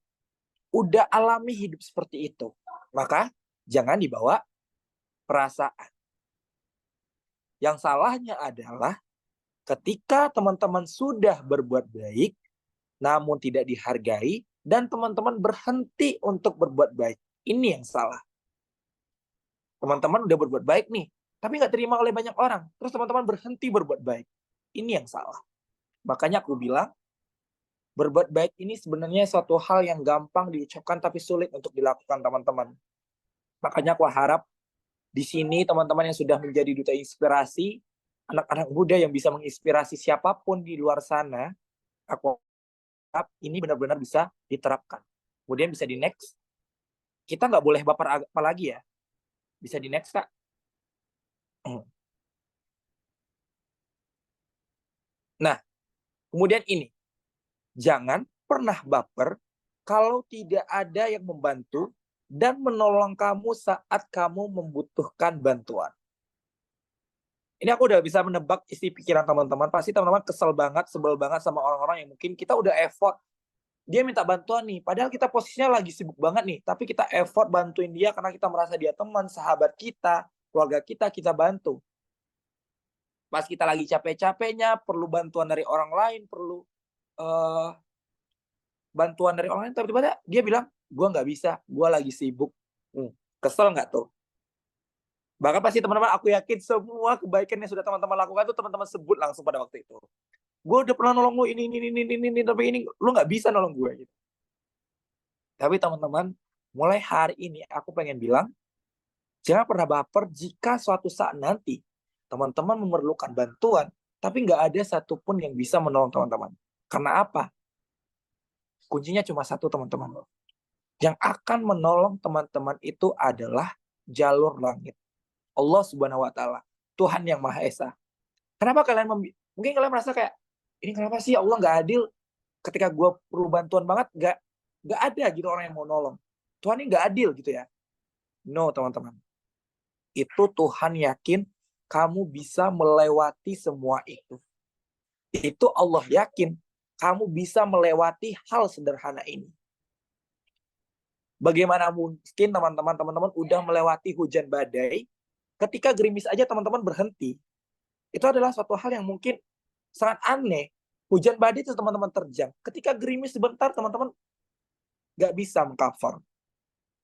udah alami hidup seperti itu. Maka, jangan dibawa perasaan. Yang salahnya adalah ketika teman-teman sudah berbuat baik, namun tidak dihargai, dan teman-teman berhenti untuk berbuat baik. Ini yang salah. Teman-teman udah berbuat baik nih, tapi nggak terima oleh banyak orang. Terus teman-teman berhenti berbuat baik. Ini yang salah. Makanya aku bilang, berbuat baik ini sebenarnya suatu hal yang gampang diucapkan, tapi sulit untuk dilakukan, teman-teman. Makanya aku harap di sini teman-teman yang sudah menjadi duta inspirasi, anak-anak muda yang bisa menginspirasi siapapun di luar sana, aku harap ini benar-benar bisa diterapkan. Kemudian bisa di next. Kita nggak boleh baper apa lagi ya. Bisa di next, Kak. Nah, kemudian ini. Jangan pernah baper kalau tidak ada yang membantu dan menolong kamu saat kamu membutuhkan bantuan. Ini aku udah bisa menebak isi pikiran teman-teman. Pasti teman-teman kesel banget, sebel banget sama orang-orang yang mungkin kita udah effort. Dia minta bantuan nih, padahal kita posisinya lagi sibuk banget nih. Tapi kita effort bantuin dia karena kita merasa dia teman, sahabat kita, keluarga kita bantu. Pas kita lagi capek-capeknya, perlu bantuan dari orang lain, perlu bantuan dari orang lain, tapi tiba-tiba dia bilang, gue nggak bisa, gue lagi sibuk. Kesel nggak tuh? Bahkan pasti teman-teman, aku yakin semua kebaikan yang sudah teman-teman lakukan tuh teman-teman sebut langsung pada waktu itu. Gue udah pernah nolong lu ini, tapi ini lu nggak bisa nolong gue gitu. Tapi teman-teman, mulai hari ini aku pengen bilang, jangan pernah baper jika suatu saat nanti teman-teman memerlukan bantuan, tapi nggak ada satupun yang bisa menolong teman-teman. Karena apa? Kuncinya cuma satu, teman-teman. Yang akan menolong teman-teman itu adalah jalur langit. Allah Subhanahu wa Ta'ala, Tuhan yang Maha Esa. Kenapa kalian mungkin kalian merasa kayak, ini kenapa sih Allah nggak adil? Ketika gue perlu bantuan banget, nggak ada gitu orang yang mau nolong. Tuhan ini nggak adil gitu ya? No, teman-teman. Itu Tuhan yakin kamu bisa melewati semua itu. Itu Allah yakin kamu bisa melewati hal sederhana ini. Bagaimana mungkin teman-teman udah melewati hujan badai, ketika gerimis aja teman-teman berhenti. Itu adalah suatu hal yang mungkin sangat aneh. Hujan badai itu teman-teman terjang. Ketika gerimis sebentar, teman-teman nggak bisa mengcover.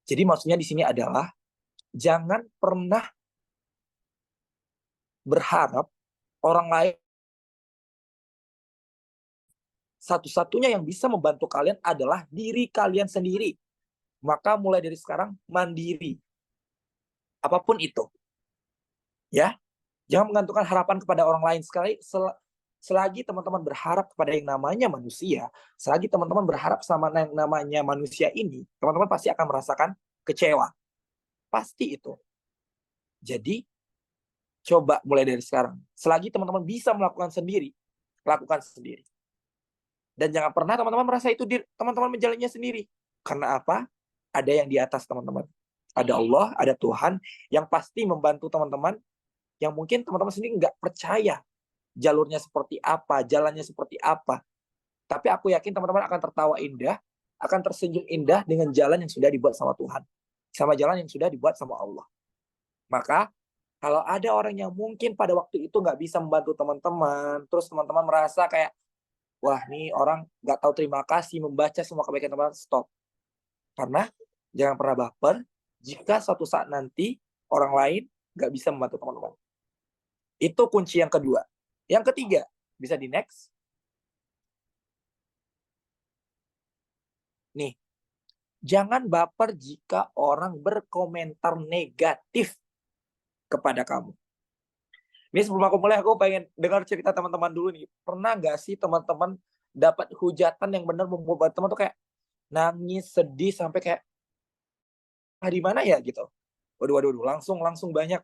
Jadi maksudnya di sini adalah jangan pernah berharap orang lain. Satu-satunya yang bisa membantu kalian adalah diri kalian sendiri. Maka mulai dari sekarang mandiri. Apapun itu. Ya. Jangan menggantungkan harapan kepada orang lain. Selagi teman-teman berharap kepada yang namanya manusia, selagi teman-teman berharap sama yang namanya manusia ini, teman-teman pasti akan merasakan kecewa. Pasti itu. Jadi, coba mulai dari sekarang. Selagi teman-teman bisa melakukan sendiri, lakukan sendiri. Dan jangan pernah teman-teman merasa itu teman-teman menjalannya sendiri. Karena apa? Ada yang di atas teman-teman. Ada Allah, ada Tuhan yang pasti membantu teman-teman yang mungkin teman-teman sendiri nggak percaya jalurnya seperti apa, jalannya seperti apa. Tapi aku yakin teman-teman akan tertawa indah, akan tersenyum indah dengan jalan yang sudah dibuat sama Tuhan. Sama jalan yang sudah dibuat sama Allah. Maka, kalau ada orang yang mungkin pada waktu itu nggak bisa membantu teman-teman, terus teman-teman merasa kayak, wah nih orang nggak tahu terima kasih, membaca semua kebaikan teman-teman, stop. Karena jangan pernah baper jika suatu saat nanti orang lain nggak bisa membantu teman-teman. Itu kunci yang kedua. Yang ketiga, bisa di next. Nih, jangan baper jika orang berkomentar negatif kepada kamu. Ini sebelum aku mulai, aku pengen dengar cerita teman-teman dulu nih. Pernah nggak sih teman-teman dapat hujatan yang benar membuat teman tuh kayak nangis, sedih, sampai kayak, di mana ya gitu. Waduh, langsung banyak.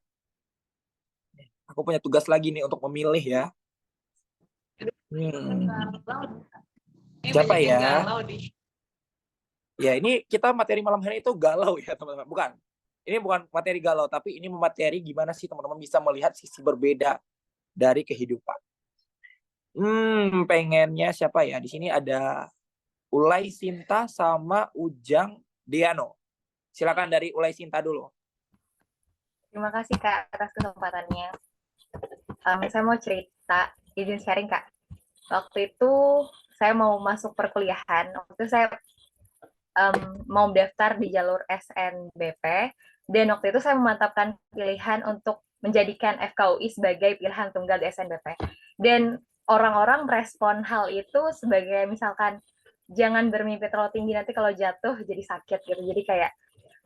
Aku punya tugas lagi nih untuk memilih ya. Siapa ya? Ya, ini kita materi malam hari itu galau ya teman-teman. Bukan. Ini bukan materi galau, tapi ini materi gimana sih teman-teman bisa melihat sisi berbeda dari kehidupan. Pengennya siapa ya? Di sini ada Ulay Sinta sama Ujang Diano. Silakan dari Ulay Sinta dulu. Terima kasih Kak atas kesempatannya. Saya mau cerita, izin sharing Kak. Waktu itu saya mau masuk perkuliahan. Waktu itu saya mau daftar di jalur SNBP, dan waktu itu saya memantapkan pilihan untuk menjadikan FKUI sebagai pilihan tunggal di SNBP. Dan orang-orang merespon hal itu sebagai misalkan, jangan bermimpi terlalu tinggi, nanti kalau jatuh jadi sakit gitu. Jadi kayak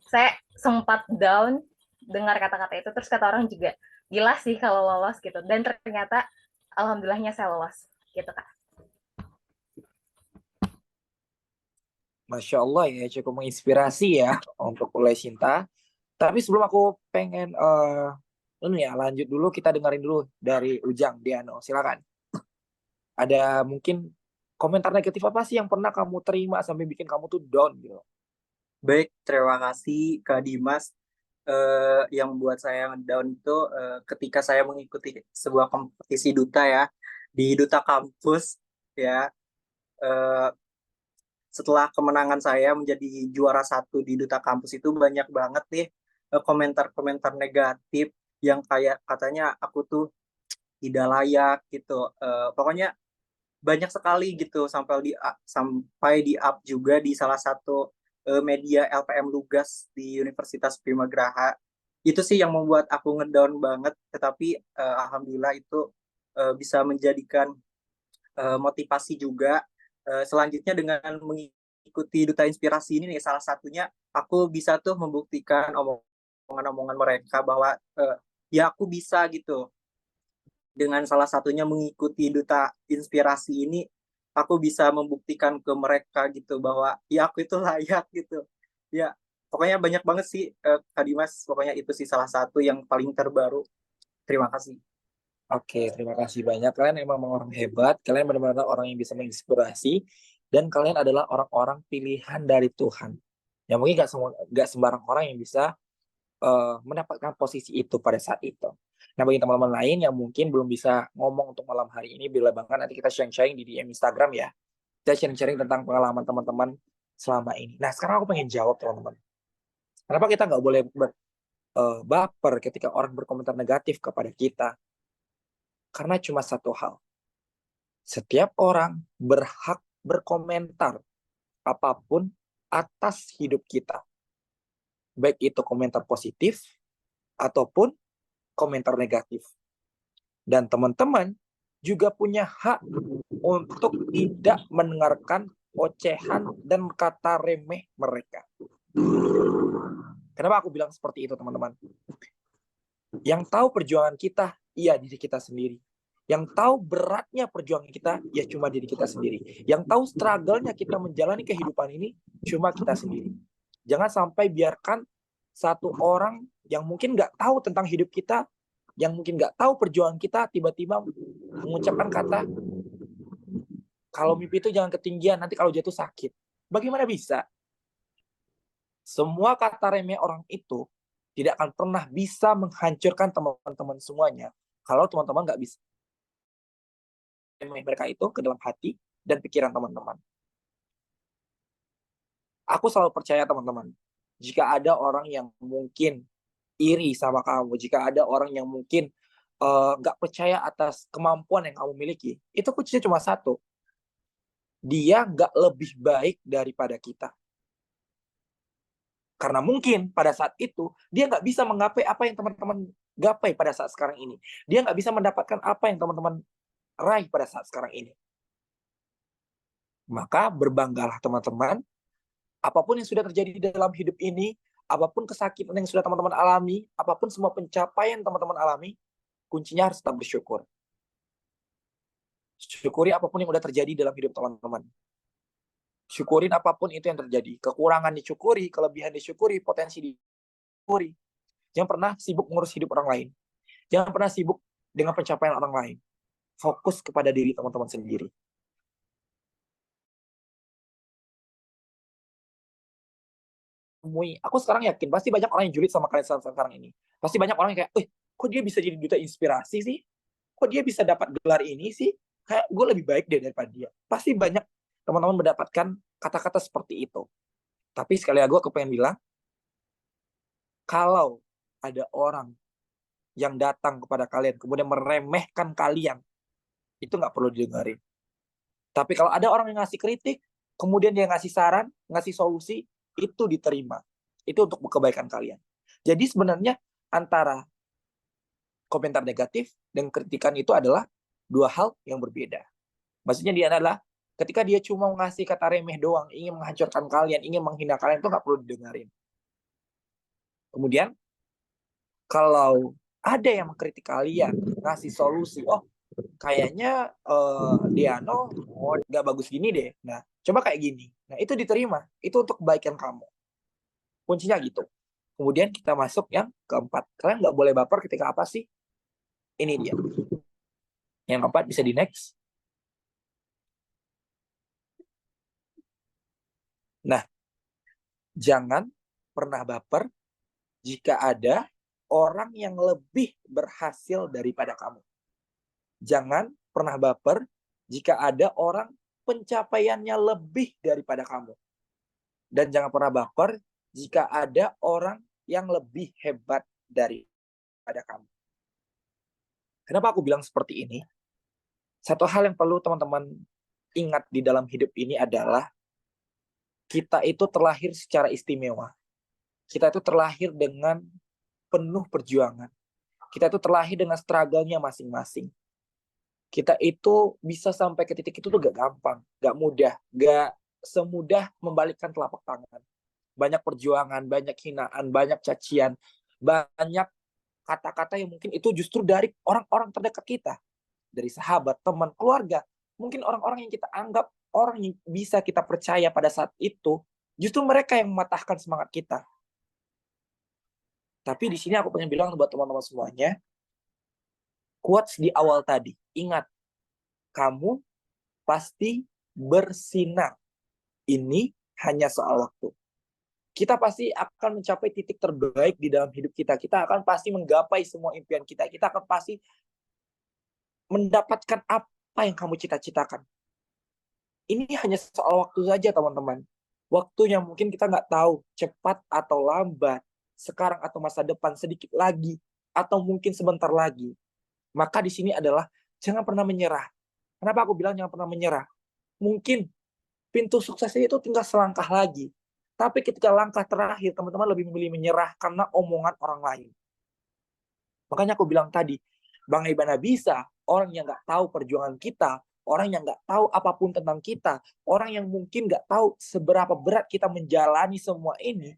saya sempat down dengar kata-kata itu, terus kata orang juga, gila sih kalau lolos gitu. Dan ternyata alhamdulillahnya saya lolos gitu Kak. Masya Allah ya, cukup menginspirasi ya untuk Ulay Sinta. Tapi sebelum aku pengen lanjut dulu, kita dengerin dulu dari Ujang Diano. Silakan. Ada mungkin komentar negatif apa sih yang pernah kamu terima sampai bikin kamu tuh down gitu? Baik, terima kasih Kak Dimas. Yang membuat saya down itu ketika saya mengikuti sebuah kompetisi duta ya, di Duta Kampus ya. Setelah kemenangan saya menjadi juara 1 di Duta Kampus itu, banyak banget nih komentar-komentar negatif yang kayak katanya aku tuh tidak layak gitu. Pokoknya banyak sekali gitu, sampai di up juga di salah satu media LPM Lugas di Universitas Bima Graha. Itu sih yang membuat aku ngedown banget, tetapi alhamdulillah itu bisa menjadikan motivasi juga. Selanjutnya dengan mengikuti Duta Inspirasi ini nih, salah satunya aku bisa tuh membuktikan omongan-omongan mereka bahwa ya aku bisa gitu. Dengan salah satunya mengikuti Duta Inspirasi ini, aku bisa membuktikan ke mereka gitu bahwa ya aku itu layak gitu. Ya, pokoknya banyak banget sih Kak Dimas, pokoknya itu sih salah satu yang paling terbaru. Terima kasih. Oke, terima kasih banyak. Kalian emang orang hebat, kalian benar-benar orang yang bisa menginspirasi, dan kalian adalah orang-orang pilihan dari Tuhan. Ya mungkin nggak sembarang orang yang bisa mendapatkan posisi itu pada saat itu. Nah, bagi teman-teman lain yang mungkin belum bisa ngomong untuk malam hari ini, bila bangga nanti kita sharing-sharing di DM Instagram ya. Kita sharing-sharing tentang pengalaman teman-teman selama ini? Nah, sekarang aku pengen jawab, teman-teman. Kenapa kita nggak boleh baper ketika orang berkomentar negatif kepada kita? Karena cuma satu hal. Setiap orang berhak berkomentar apapun atas hidup kita. Baik itu komentar positif ataupun komentar negatif. Dan teman-teman juga punya hak untuk tidak mendengarkan ocehan dan kata remeh mereka. Kenapa aku bilang seperti itu, teman-teman? Yang tahu perjuangan kita, iya diri kita sendiri. Yang tahu beratnya perjuangan kita, ya cuma diri kita sendiri. Yang tahu struggle-nya kita menjalani kehidupan ini, cuma kita sendiri. Jangan sampai biarkan satu orang yang mungkin nggak tahu tentang hidup kita, yang mungkin nggak tahu perjuangan kita, tiba-tiba mengucapkan kata, kalau mimpi itu jangan ketinggian, nanti kalau jatuh sakit. Bagaimana bisa? Semua kata remeh orang itu tidak akan pernah bisa menghancurkan teman-teman semuanya kalau teman-teman nggak bisa remeh mereka itu ke dalam hati dan pikiran teman-teman. Aku selalu percaya, teman-teman, jika ada orang yang mungkin iri sama kamu, jika ada orang yang mungkin nggak percaya atas kemampuan yang kamu miliki, itu kuncinya cuma satu. Dia nggak lebih baik daripada kita. Karena mungkin pada saat itu, dia nggak bisa menggapai apa yang teman-teman gapai pada saat sekarang ini. Dia nggak bisa mendapatkan apa yang teman-teman raih pada saat sekarang ini. Maka berbanggalah, teman-teman. Apapun yang sudah terjadi dalam hidup ini, apapun kesakitan yang sudah teman-teman alami, apapun semua pencapaian teman-teman alami, kuncinya harus tetap bersyukur. Syukuri apapun yang sudah terjadi dalam hidup teman-teman. Syukurin apapun itu yang terjadi. Kekurangan disyukuri, kelebihan disyukuri, potensi disyukuri. Jangan pernah sibuk mengurus hidup orang lain. Jangan pernah sibuk dengan pencapaian orang lain. Fokus kepada diri teman-teman sendiri. Aku sekarang yakin pasti banyak orang yang julid sama kalian sekarang ini. Pasti banyak orang yang kayak, kok dia bisa jadi duta inspirasi sih? Kok dia bisa dapat gelar ini sih? Kayak gue lebih baik deh daripada dia. Pasti banyak teman-teman mendapatkan kata-kata seperti itu. Tapi sekali lagi aku pengen bilang, kalau ada orang yang datang kepada kalian kemudian meremehkan kalian, itu nggak perlu didengarin. Tapi kalau ada orang yang ngasih kritik, kemudian dia ngasih saran, ngasih solusi, itu diterima. Itu untuk kebaikan kalian. Jadi sebenarnya antara komentar negatif dan kritikan itu adalah dua hal yang berbeda. Maksudnya dia adalah ketika dia cuma ngasih kata remeh doang, ingin menghancurkan kalian, ingin menghina kalian, itu nggak perlu didengarin. Kemudian, kalau ada yang mengkritik kalian, ngasih solusi, kayaknya Diano nggak bagus gini deh. Nah, coba kayak gini. Nah, itu diterima. Itu untuk kebaikan kamu. Kuncinya gitu. Kemudian kita masuk yang keempat. Kalian nggak boleh baper ketika apa sih? Ini dia. Yang keempat bisa di next. Nah, jangan pernah baper jika ada orang yang lebih berhasil daripada kamu. Jangan pernah baper jika ada orang pencapaiannya lebih daripada kamu. Dan jangan pernah baper jika ada orang yang lebih hebat daripada kamu. Kenapa aku bilang seperti ini? Satu hal yang perlu teman-teman ingat di dalam hidup ini adalah kita itu terlahir secara istimewa. Kita itu terlahir dengan penuh perjuangan. Kita itu terlahir dengan struggle-nya masing-masing. Kita itu bisa sampai ke titik itu tuh gak gampang, gak mudah, gak semudah membalikkan telapak tangan. Banyak perjuangan, banyak hinaan, banyak cacian, banyak kata-kata yang mungkin itu justru dari orang-orang terdekat kita. Dari sahabat, teman, keluarga. Mungkin orang-orang yang kita anggap orang yang bisa kita percaya pada saat itu, justru mereka yang mematahkan semangat kita. Tapi di sini aku pengen bilang buat teman-teman semuanya, quotes di awal tadi, ingat, kamu pasti bersinar. Ini hanya soal waktu. Kita pasti akan mencapai titik terbaik di dalam hidup kita. Kita akan pasti menggapai semua impian kita. Kita akan pasti mendapatkan apa yang kamu cita-citakan. Ini hanya soal waktu saja, teman-teman. Waktu yang mungkin kita nggak tahu cepat atau lambat, sekarang atau masa depan, sedikit lagi, atau mungkin sebentar lagi. Maka di sini adalah jangan pernah menyerah. Kenapa aku bilang jangan pernah menyerah? Mungkin pintu suksesnya itu tinggal selangkah lagi. Tapi ketika langkah terakhir, teman-teman lebih memilih menyerah karena omongan orang lain. Makanya aku bilang tadi, bagaimana bisa orang yang nggak tahu perjuangan kita, orang yang nggak tahu apapun tentang kita, orang yang mungkin nggak tahu seberapa berat kita menjalani semua ini,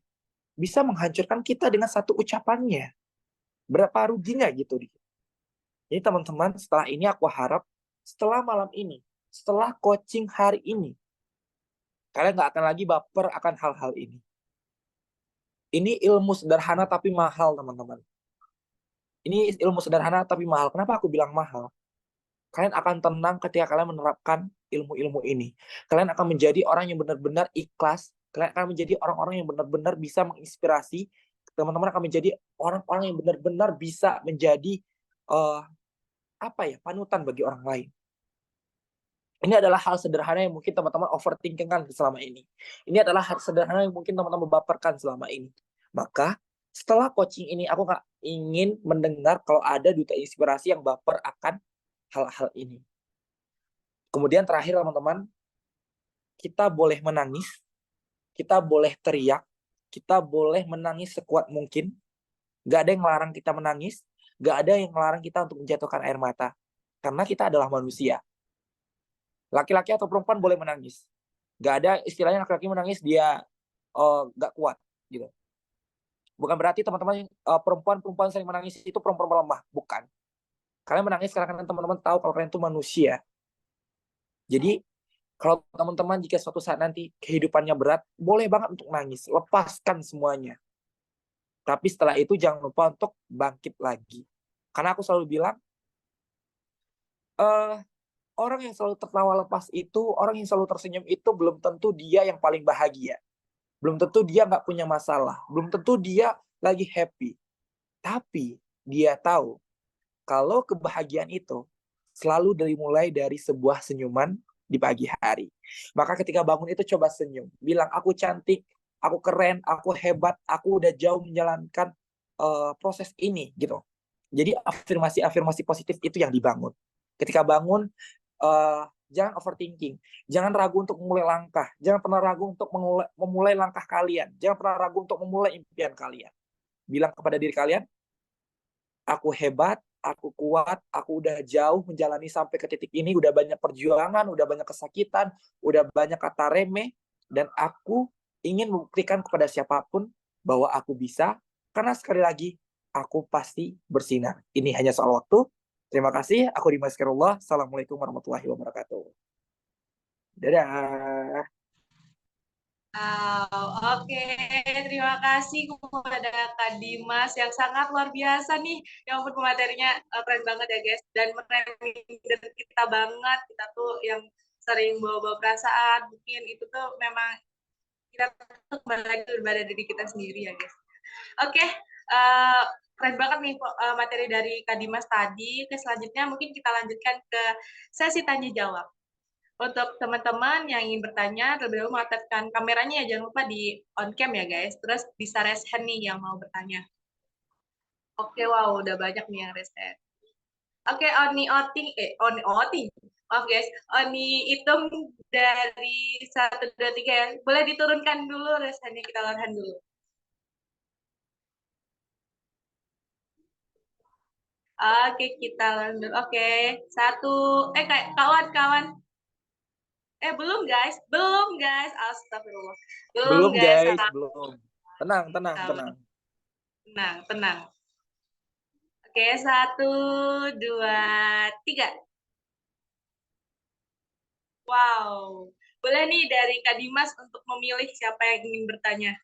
bisa menghancurkan kita dengan satu ucapannya. Berapa ruginya gitu. Jadi teman-teman, setelah ini aku harap, setelah malam ini, setelah coaching hari ini, kalian nggak akan lagi baper akan hal-hal ini. Ini ilmu sederhana tapi mahal, teman-teman. Ini ilmu sederhana tapi mahal. Kenapa aku bilang mahal? Kalian akan tenang ketika kalian menerapkan ilmu-ilmu ini. Kalian akan menjadi orang yang benar-benar ikhlas. Kalian akan menjadi orang-orang yang benar-benar bisa menginspirasi. Teman-teman akan menjadi orang-orang yang benar-benar bisa menjadi panutan bagi orang lain. Ini adalah hal sederhana yang mungkin teman-teman overthinking kan selama ini. Ini adalah hal sederhana yang mungkin teman-teman baperkan selama ini. Maka setelah coaching ini aku nggak ingin mendengar kalau ada duta inspirasi yang baper akan hal-hal ini. Kemudian terakhir teman-teman, kita boleh menangis, kita boleh teriak, kita boleh menangis sekuat mungkin. Gak ada yang melarang kita menangis, gak ada yang melarang kita untuk menjatuhkan air mata. Karena kita adalah manusia. Laki-laki atau perempuan boleh menangis. Gak ada istilahnya laki-laki menangis dia gak kuat gitu. Bukan berarti teman-teman perempuan sering menangis itu perempuan lemah, bukan. Kalian menangis karena teman-teman tahu kalau kalian itu manusia. Jadi kalau teman-teman jika suatu saat nanti kehidupannya berat, boleh banget untuk nangis, lepaskan semuanya. Tapi setelah itu jangan lupa untuk bangkit lagi. Karena aku selalu bilang, orang yang selalu tertawa lepas itu, orang yang selalu tersenyum itu belum tentu dia yang paling bahagia. Belum tentu dia nggak punya masalah. Belum tentu dia lagi happy. Tapi dia tahu kalau kebahagiaan itu selalu dimulai dari sebuah senyuman di pagi hari. Maka ketika bangun itu coba senyum. Bilang, aku cantik, aku keren, aku hebat, aku udah jauh menjalankan proses ini. Gitu. Jadi afirmasi-afirmasi positif itu yang dibangun. Ketika bangun, jangan overthinking. Jangan ragu untuk memulai langkah. Jangan pernah ragu untuk memulai langkah kalian. Jangan pernah ragu untuk memulai impian kalian. Bilang kepada diri kalian, aku hebat, aku kuat, aku udah jauh menjalani sampai ke titik ini, udah banyak perjuangan, udah banyak kesakitan, udah banyak kata remeh, dan aku ingin membuktikan kepada siapapun bahwa aku bisa, karena sekali lagi, aku pasti bersinar. Ini hanya soal waktu. Terima kasih, aku Dimas Khairullah. Assalamualaikum warahmatullahi wabarakatuh. Dadah. Oke, terima kasih kepada Kak Dimas yang sangat luar biasa nih. Yang ampun materinya keren banget ya guys. Dan mereminder kita banget. Kita tuh yang sering bawa-bawa perasaan. Mungkin itu tuh memang kita tuh kembali lagi berbeda diri kita sendiri ya guys. Oke, keren banget nih materi dari Kak Dimas tadi. Oke, selanjutnya mungkin kita lanjutkan ke sesi tanya jawab. Untuk teman-teman yang ingin bertanya, terlebih dahulu mengaktifkan kameranya ya, jangan lupa di on cam ya guys. Terus bisa raise hand nih yang mau bertanya. Oke, wow, udah banyak nih yang raise hand. Oke, Oni Oting. Maaf guys, Oni hitung dari 1, 2, 3 ya. Boleh diturunkan dulu raise hand-nya, kita lawan hand dulu. Oke, kita lawan dulu. Oke, 1, kawan. Belum guys. Astagfirullah. Belum guys, belum. Tenang. Tenang. Oke, 1, 2, 3. Wow. Boleh nih dari Kak Dimas untuk memilih siapa yang ingin bertanya.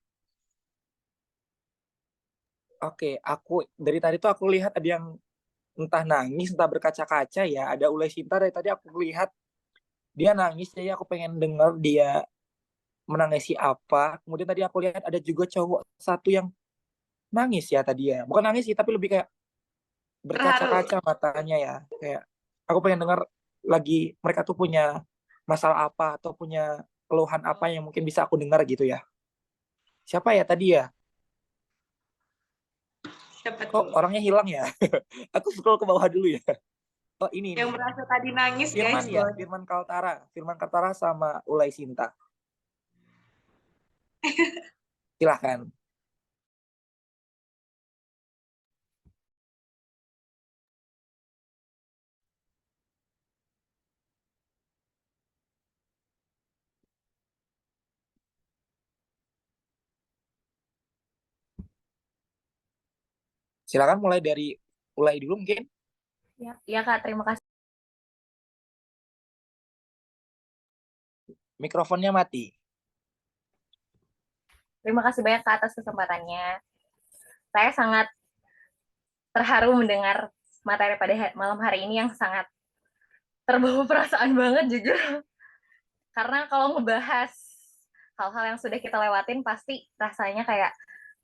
Oke, aku dari tadi tuh aku lihat ada yang entah nangis, entah berkaca-kaca ya. Ada Ulay Sinta dari tadi aku lihat dia nangis, jadi aku pengen dengar dia menangisi apa. Kemudian tadi aku lihat ada juga cowok satu yang nangis ya tadi ya. Bukan nangis sih, tapi lebih kayak berkaca-kaca matanya ya. Kayak aku pengen dengar lagi mereka tuh punya masalah apa atau punya keluhan apa yang mungkin bisa aku dengar gitu ya. Siapa ya tadi ya? Siapa Kok tuh? orangnya hilang ya? Aku scroll ke bawah dulu ya. Oh ini Yang nih. merasa tadi nangis, Firman guys. ya, Firman Kaltara sama Ulay Sinta. Silahkan. Silakan mulai dari Ulay dulu mungkin. Ya, ya Kak, terima kasih. Mikrofonnya mati. Terima kasih banyak Kak atas kesempatannya. Saya sangat terharu mendengar materi pada malam hari ini yang sangat terbawa perasaan banget jujur. Karena kalau ngebahas hal-hal yang sudah kita lewatin pasti rasanya kayak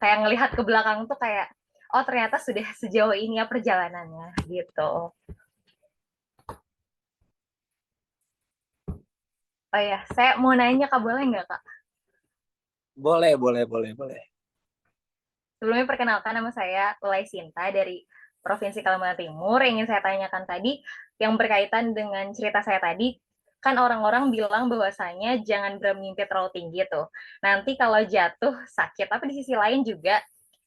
ngelihat ke belakang tuh kayak oh ternyata sudah sejauh ini ya perjalanannya gitu. Oh ya, saya mau nanya Kak, boleh nggak Kak? Boleh. Sebelumnya perkenalkan, nama saya Ulay Sinta dari Provinsi Kalimantan Timur. Yang ingin saya tanyakan tadi yang berkaitan dengan cerita saya tadi, kan orang-orang bilang bahwasanya jangan bermimpi terlalu tinggi tuh. Nanti kalau jatuh sakit, tapi di sisi lain juga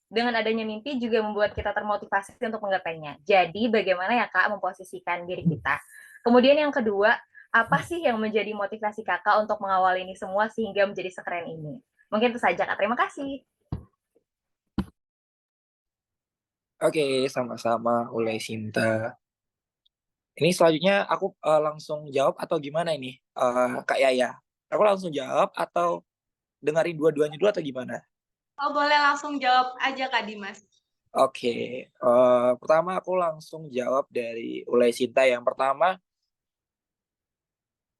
dengan adanya mimpi juga membuat kita termotivasi untuk menggapainya. Jadi bagaimana ya Kak memposisikan diri kita? Kemudian yang kedua, apa sih yang menjadi motivasi Kakak untuk mengawal ini semua sehingga menjadi sekeren ini? Mungkin itu saja Kak, terima kasih. Oke, sama-sama Ulay Sinta. Ini selanjutnya aku langsung jawab atau gimana ini, Kak Yaya? Aku langsung jawab atau dengerin dua-duanya dulu atau gimana? Oh, boleh langsung jawab aja Kak Dimas. Oke, pertama aku langsung jawab dari Ulay Sinta. Yang pertama,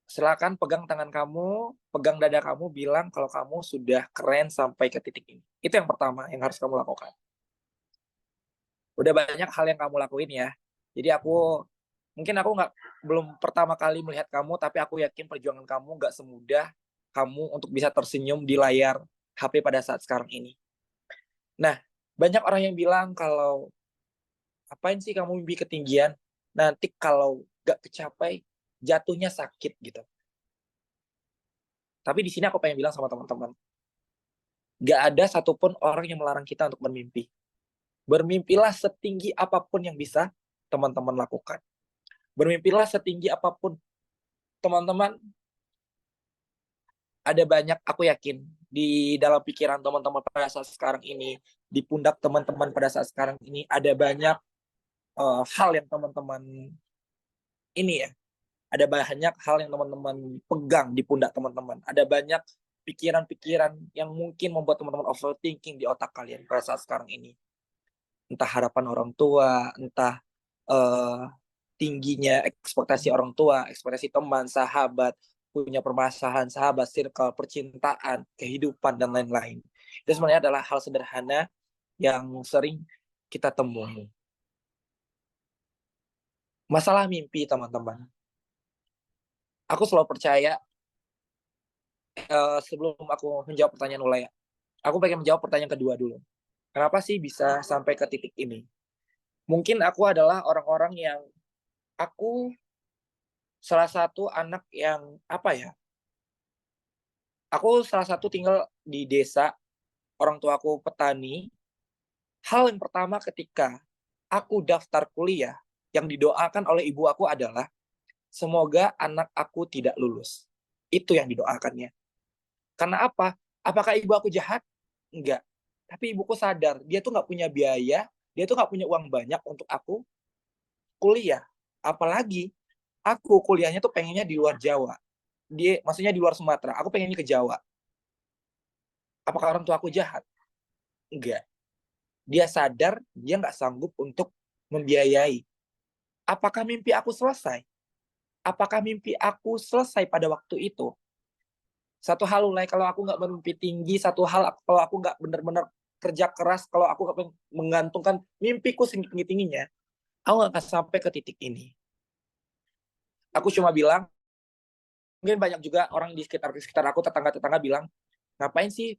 silakan pegang tangan kamu, pegang dada kamu, bilang kalau kamu sudah keren sampai ke titik ini. Itu yang pertama yang harus kamu lakukan. Udah banyak hal yang kamu lakuin ya. Jadi mungkin aku belum pertama kali melihat kamu, tapi aku yakin perjuangan kamu nggak semudah kamu untuk bisa tersenyum di layar HP pada saat sekarang ini. Nah, banyak orang yang bilang kalau apain sih kamu mimpi ketinggian, nanti kalau nggak kecapai jatuhnya sakit gitu. Tapi di sini aku pengen bilang sama teman-teman, nggak ada satupun orang yang melarang kita untuk bermimpi. Bermimpilah setinggi apapun yang bisa teman-teman lakukan. Bermimpilah setinggi apapun. Teman-teman, ada banyak, aku yakin, di dalam pikiran teman-teman pada saat sekarang ini, di pundak teman-teman pada saat sekarang ini, ada banyak hal yang teman-teman ini ya, ada banyak hal yang teman-teman pegang di pundak teman-teman. Ada banyak pikiran-pikiran yang mungkin membuat teman-teman overthinking di otak kalian pada saat sekarang ini. Entah harapan orang tua, entah tingginya ekspektasi orang tua, ekspektasi teman, sahabat, punya permasalahan sahabat, circle, percintaan, kehidupan, dan lain-lain. Itu sebenarnya adalah hal sederhana yang sering kita temui. Masalah mimpi, teman-teman. Aku selalu percaya, sebelum aku menjawab pertanyaan Ulaya, aku pengen menjawab pertanyaan kedua dulu. Kenapa sih bisa sampai ke titik ini? Mungkin aku adalah orang-orang yang aku salah satu anak yang aku salah satu tinggal di desa, orang tua aku petani. Hal yang pertama ketika aku daftar kuliah, yang didoakan oleh ibu aku adalah semoga anak aku tidak lulus. Itu yang didoakannya. Karena apa? Apakah ibu aku jahat? Enggak. Tapi ibuku sadar, dia tuh nggak punya biaya, dia tuh nggak punya uang banyak untuk aku kuliah. Apalagi aku kuliahnya tuh pengennya di luar Jawa. Maksudnya di luar Sumatera. Aku pengennya ke Jawa. Apakah orang tua aku jahat? Enggak. Dia sadar dia nggak sanggup untuk membiayai. Apakah mimpi aku selesai? Apakah mimpi aku selesai pada waktu itu? Satu hal, kalau aku nggak bermimpi tinggi, satu hal kalau aku nggak benar-benar kerja keras, kalau aku nggak menggantungkan mimpiku setinggi-tingginya, aku nggak akan sampai ke titik ini. Aku cuma bilang, Mungkin banyak juga orang di sekitar aku, tetangga-tetangga bilang, ngapain sih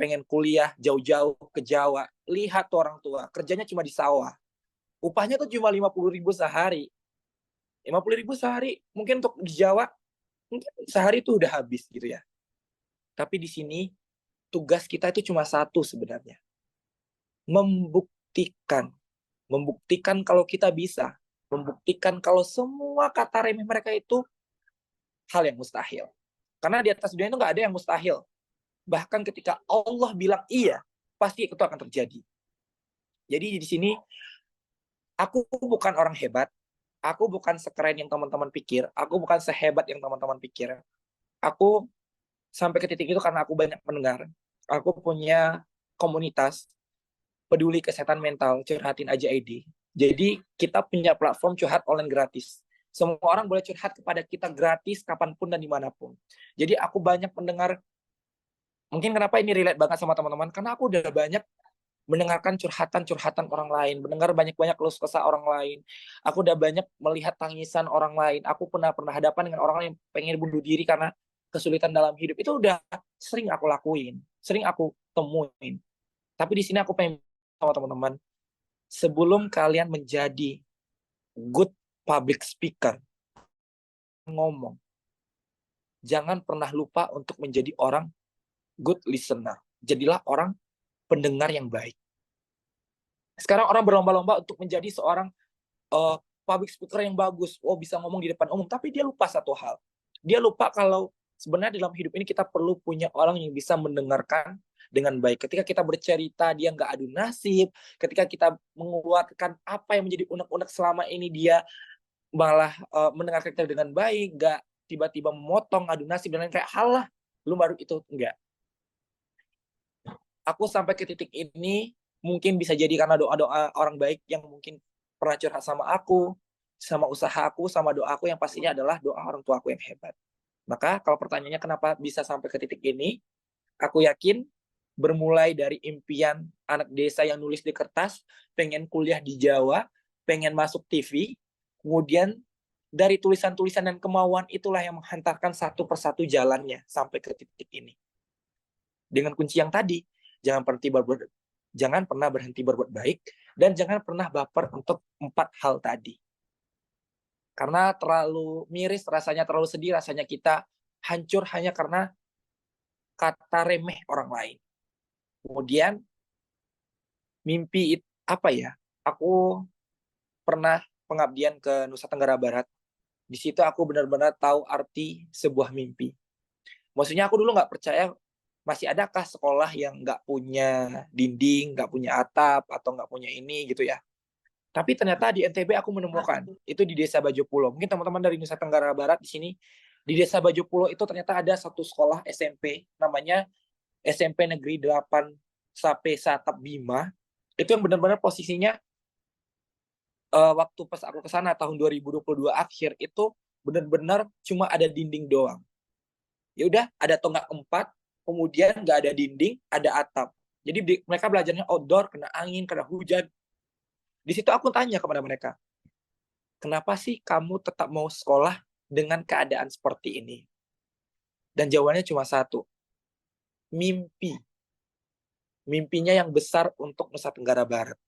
pengen kuliah jauh-jauh ke Jawa? Lihat tuh orang tua, kerjanya cuma di sawah. Upahnya tuh cuma 50.000 sehari. 50.000 sehari, mungkin untuk di Jawa, mungkin sehari itu udah habis gitu ya. Tapi di sini, tugas kita itu cuma satu sebenarnya. Membuktikan kalau kita bisa. Membuktikan kalau semua kata remeh mereka itu hal yang mustahil. Karena di atas dunia itu nggak ada yang mustahil. Bahkan ketika Allah bilang iya, pasti itu akan terjadi. Jadi di sini, aku bukan orang hebat, aku bukan sekeren yang teman-teman pikir, aku bukan sehebat yang teman-teman pikir. Aku sampai ke titik itu karena aku banyak mendengar. Aku punya komunitas peduli kesehatan mental, curhatin aja ID. Jadi kita punya platform curhat online gratis. Semua orang boleh curhat kepada kita gratis kapanpun dan dimanapun. Jadi aku banyak mendengar, mungkin kenapa ini relate banget sama teman-teman, karena aku udah banyak mendengarkan curhatan-curhatan orang lain, mendengar banyak-banyak keluh kesah orang lain. Aku udah banyak melihat tangisan orang lain. Aku pernah hadapan dengan orang lain yang pengen bunuh diri karena kesulitan dalam hidup. Itu udah sering aku lakuin, sering aku temuin. Tapi di sini aku pengen sama teman-teman, sebelum kalian menjadi good public speaker, ngomong, jangan pernah lupa untuk menjadi orang good listener. Jadilah orang pendengar yang baik. Sekarang orang berlomba-lomba untuk menjadi seorang public speaker yang bagus. Oh, bisa ngomong di depan umum. Tapi dia lupa satu hal. Dia lupa kalau sebenarnya dalam hidup ini kita perlu punya orang yang bisa mendengarkan dengan baik. Ketika kita bercerita, dia nggak adu nasib. Ketika kita mengeluarkan apa yang menjadi unek-unek selama ini, dia malah mendengarkan kita dengan baik. Nggak tiba-tiba memotong, adu nasib, dan lain kayak, halah, lu baru itu. Enggak. Aku sampai ke titik ini mungkin bisa jadi karena doa-doa orang baik yang mungkin pernah curhat sama aku, sama usaha aku, sama doa aku yang pastinya adalah doa orang tua aku yang hebat. Maka kalau pertanyaannya kenapa bisa sampai ke titik ini, aku yakin bermulai dari impian anak desa yang nulis di kertas, pengen kuliah di Jawa, pengen masuk TV, kemudian dari tulisan-tulisan dan kemauan itulah yang menghantarkan satu persatu jalannya sampai ke titik ini. Dengan kunci yang tadi, jangan pernah berhenti berbuat baik, dan jangan pernah baper untuk 4 hal tadi. Karena terlalu miris, rasanya terlalu sedih, rasanya kita hancur hanya karena kata remeh orang lain. Kemudian, mimpi apa ya? Aku pernah pengabdian ke Nusa Tenggara Barat. Di situ aku benar-benar tahu arti sebuah mimpi. Maksudnya aku dulu nggak percaya masih adakah sekolah yang nggak punya dinding, nggak punya atap, atau nggak punya ini gitu ya. Tapi ternyata di NTB aku menemukan, itu di Desa Bajopulo. Mungkin teman-teman dari Nusa Tenggara Barat di sini, di Desa Bajopulo itu ternyata ada satu sekolah SMP, namanya SMP Negeri 8 sampai Satap Bima. Itu yang benar-benar posisinya, waktu pas aku ke sana tahun 2022 akhir, itu benar-benar cuma ada dinding doang. Ya udah, ada tonggak 4, kemudian nggak ada dinding, ada atap. Jadi mereka belajarnya outdoor, kena angin, kena hujan. Di situ aku tanya kepada mereka, kenapa sih kamu tetap mau sekolah dengan keadaan seperti ini? Dan jawabannya cuma satu, mimpi. Mimpinya yang besar untuk Nusa Tenggara Barat.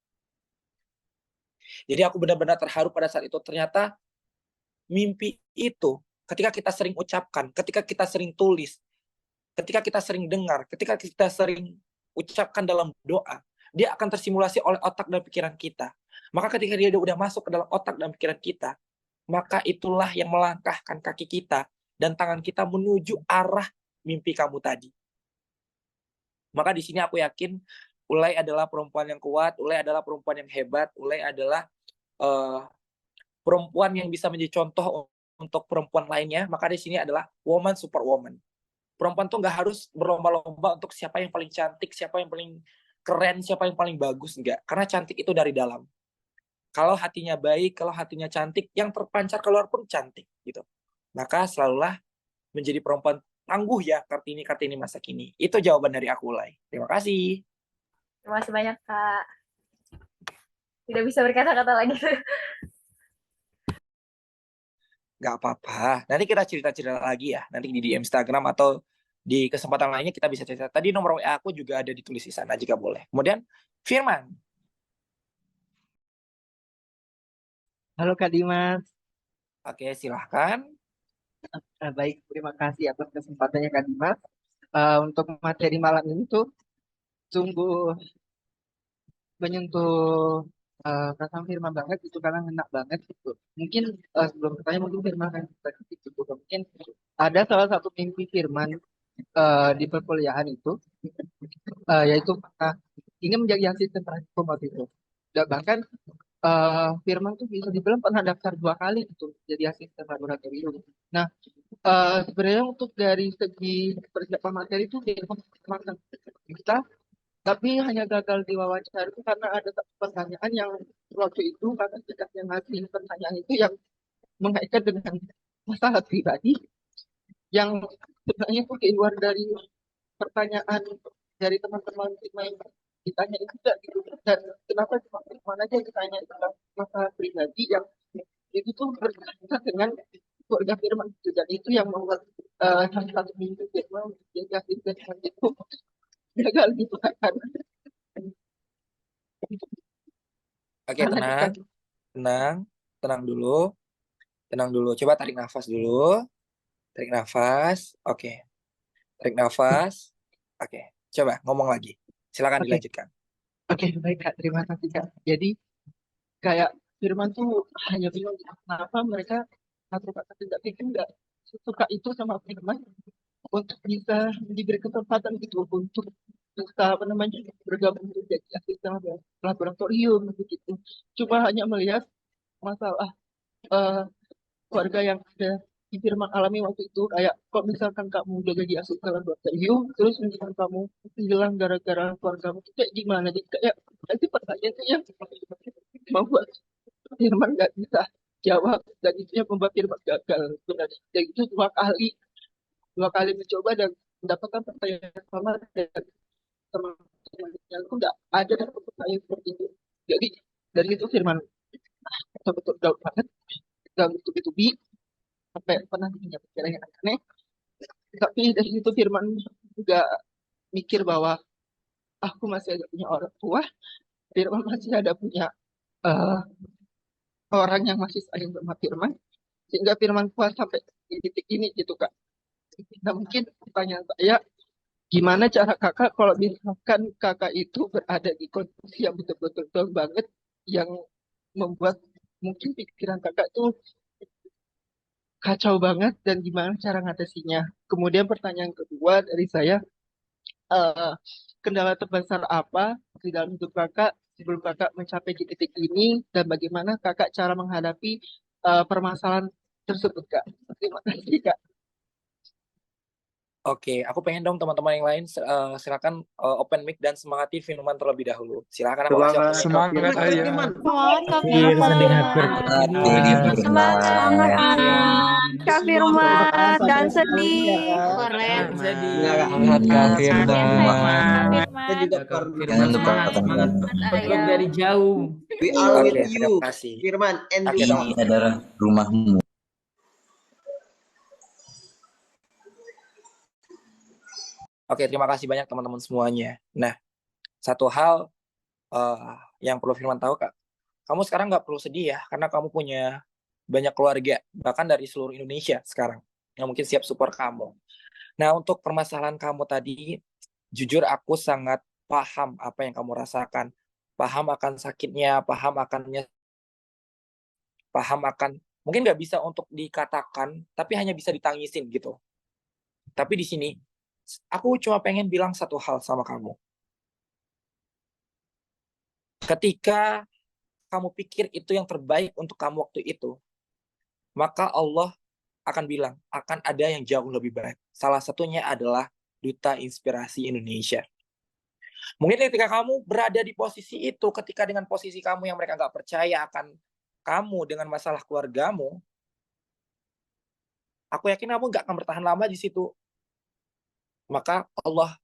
Jadi aku benar-benar terharu pada saat itu. Ternyata mimpi itu, ketika kita sering ucapkan, ketika kita sering tulis, ketika kita sering dengar, ketika kita sering ucapkan dalam doa, dia akan tersimulasi oleh otak dan pikiran kita. Maka ketika dia udah masuk ke dalam otak dan pikiran kita, maka itulah yang melangkahkan kaki kita dan tangan kita menuju arah mimpi kamu tadi. Maka di sini aku yakin Ulay adalah perempuan yang kuat, Ulay adalah perempuan yang hebat, Ulay adalah perempuan yang bisa menjadi contoh untuk perempuan lainnya. Maka di sini adalah woman super woman. Perempuan tuh nggak harus berlomba-lomba untuk siapa yang paling cantik, siapa yang paling keren, siapa yang paling bagus, enggak. Karena cantik itu dari dalam. Kalau hatinya baik, kalau hatinya cantik, yang terpancar keluar pun cantik gitu. Maka selalulah menjadi perempuan tangguh ya Kartini masa kini. Itu jawaban dari aku, Ulay. Terima kasih. Terima kasih banyak, Kak. Tidak bisa berkata-kata lagi. nggak apa-apa. Nanti kita cerita-cerita lagi ya. Nanti di Instagram atau di kesempatan lainnya kita bisa cerita. Tadi nomor WA aku juga ada ditulis di sana jika boleh. Kemudian Firman. Halo Kak Dimas. Oke, silahkan. Baik, terima kasih atas kesempatannya Kak Dimas. Untuk materi malam ini tuh sungguh menyentuh perasaan Firman banget itu karena ngena banget gitu. Mungkin sebelum bertanya mungkin Firman akan cerita gitu. Mungkin ada salah satu mimpi Firman di perkuliahan itu yaitu ingin menjadi asisten praktikum waktu itu. Dan bahkan Firman tuh bisa dibilang pernah daftar 2 kali gitu jadi asisten laboratorium. Nah, sebenarnya untuk dari segi persiapan materi itu Firman sangat bisa, tapi hanya gagal di wawancara itu karena ada satu pertanyaan yang waktu itu kakak tidak yang ngasih pertanyaan itu yang mengaitkan dengan masalah pribadi yang sebenarnya itu di luar dari pertanyaan dari teman-teman yang ditanya itu tidak gitu. Dan kenapa cuma Firman aja ditanya tentang masalah pribadi yang itu tuh berkaitan dengan keluarga Firman gitu. Dan itu yang membuat salah satu mimpi Firman jadi asisten itu gagal gitu kan. Oke, tenang dulu. Coba tarik nafas dulu. Tarik nafas. Oke. Tarik nafas. Oke. Coba ngomong lagi. Silakan dilanjutkan. Oke, baik Kak. Terima kasih Kak. Jadi kayak Firman tuh hanya bingung kenapa mereka satu kata tidak pikir nggak suka itu sama Firman untuk bisa diberi kesempatan gitu untuk bisa bergabung menjadi asisten laboratorium begitu. Cuma hanya melihat masalah keluarga yang ada di Firman alami waktu itu kayak kok misalkan kamu udah jadi asisten laboratorium terus misalkan kamu hilang gara-gara keluargamu itu kayak gimana, jadi kayak itu pertanyaan itu yang membuat Firman nggak bisa jawab dan itu yang membuat Firman gagal sebenarnya. Dan itu 2 kali mencoba dan mendapatkan pertanyaan yang sama dari teman-teman yang itu nggak ada pertanyaan seperti itu. Jadi dari itu Firman betul-betul down banget, dan bertubi-tubi sampai pernah punya pikiran yang aneh. Tapi dari situ Firman juga mikir bahwa aku masih ada punya orang tua, Firman masih ada punya orang yang masih sayang sama Firman, sehingga Firman kuat sampai di titik ini gitu Kak. Nah mungkin pertanyaan saya, gimana cara kakak kalau misalkan kakak itu berada di kondisi yang betul-betul down banget, yang membuat mungkin pikiran kakak tuh kacau banget, dan gimana cara ngatasinya? Kemudian pertanyaan kedua dari saya, eh, kendala terbesar apa di dalam hidup kakak sebelum kakak mencapai di titik ini, dan bagaimana kakak cara menghadapi permasalahan tersebut Kak? Terima kasih Kak. Oke, aku pengen dong teman-teman yang lain silakan open mic dan semangati Firman terlebih dahulu. Silakan apa kasih open mic. Semangat aja. Semangat Kak Firman. Semangat Kak Firman. Dan sedih. Keren. Semangat Kak Firman. Jangan lupa Semangat dari jauh. We are with Oke, you, terima kasih. Firman, and Oke, we teman-teman. Ini adalah rumahmu. Oke, terima kasih banyak teman-teman semuanya. Nah, satu hal yang perlu Firman tahu, Kak. Kamu sekarang nggak perlu sedih ya, karena kamu punya banyak keluarga, bahkan dari seluruh Indonesia sekarang, yang mungkin siap support kamu. Nah, untuk permasalahan kamu tadi, jujur aku sangat paham apa yang kamu rasakan. Paham akan sakitnya, paham mungkin nggak bisa untuk dikatakan, tapi hanya bisa ditangisin gitu. Tapi di sini, aku cuma pengen bilang satu hal sama kamu. Ketika kamu pikir itu yang terbaik untuk kamu waktu itu, maka Allah akan bilang, akan ada yang jauh lebih baik. Salah satunya adalah Duta Inspirasi Indonesia. Mungkin ketika kamu berada di posisi itu, ketika dengan posisi kamu yang mereka nggak percaya akan kamu dengan masalah keluargamu, aku yakin kamu nggak akan bertahan lama di situ. Maka Allah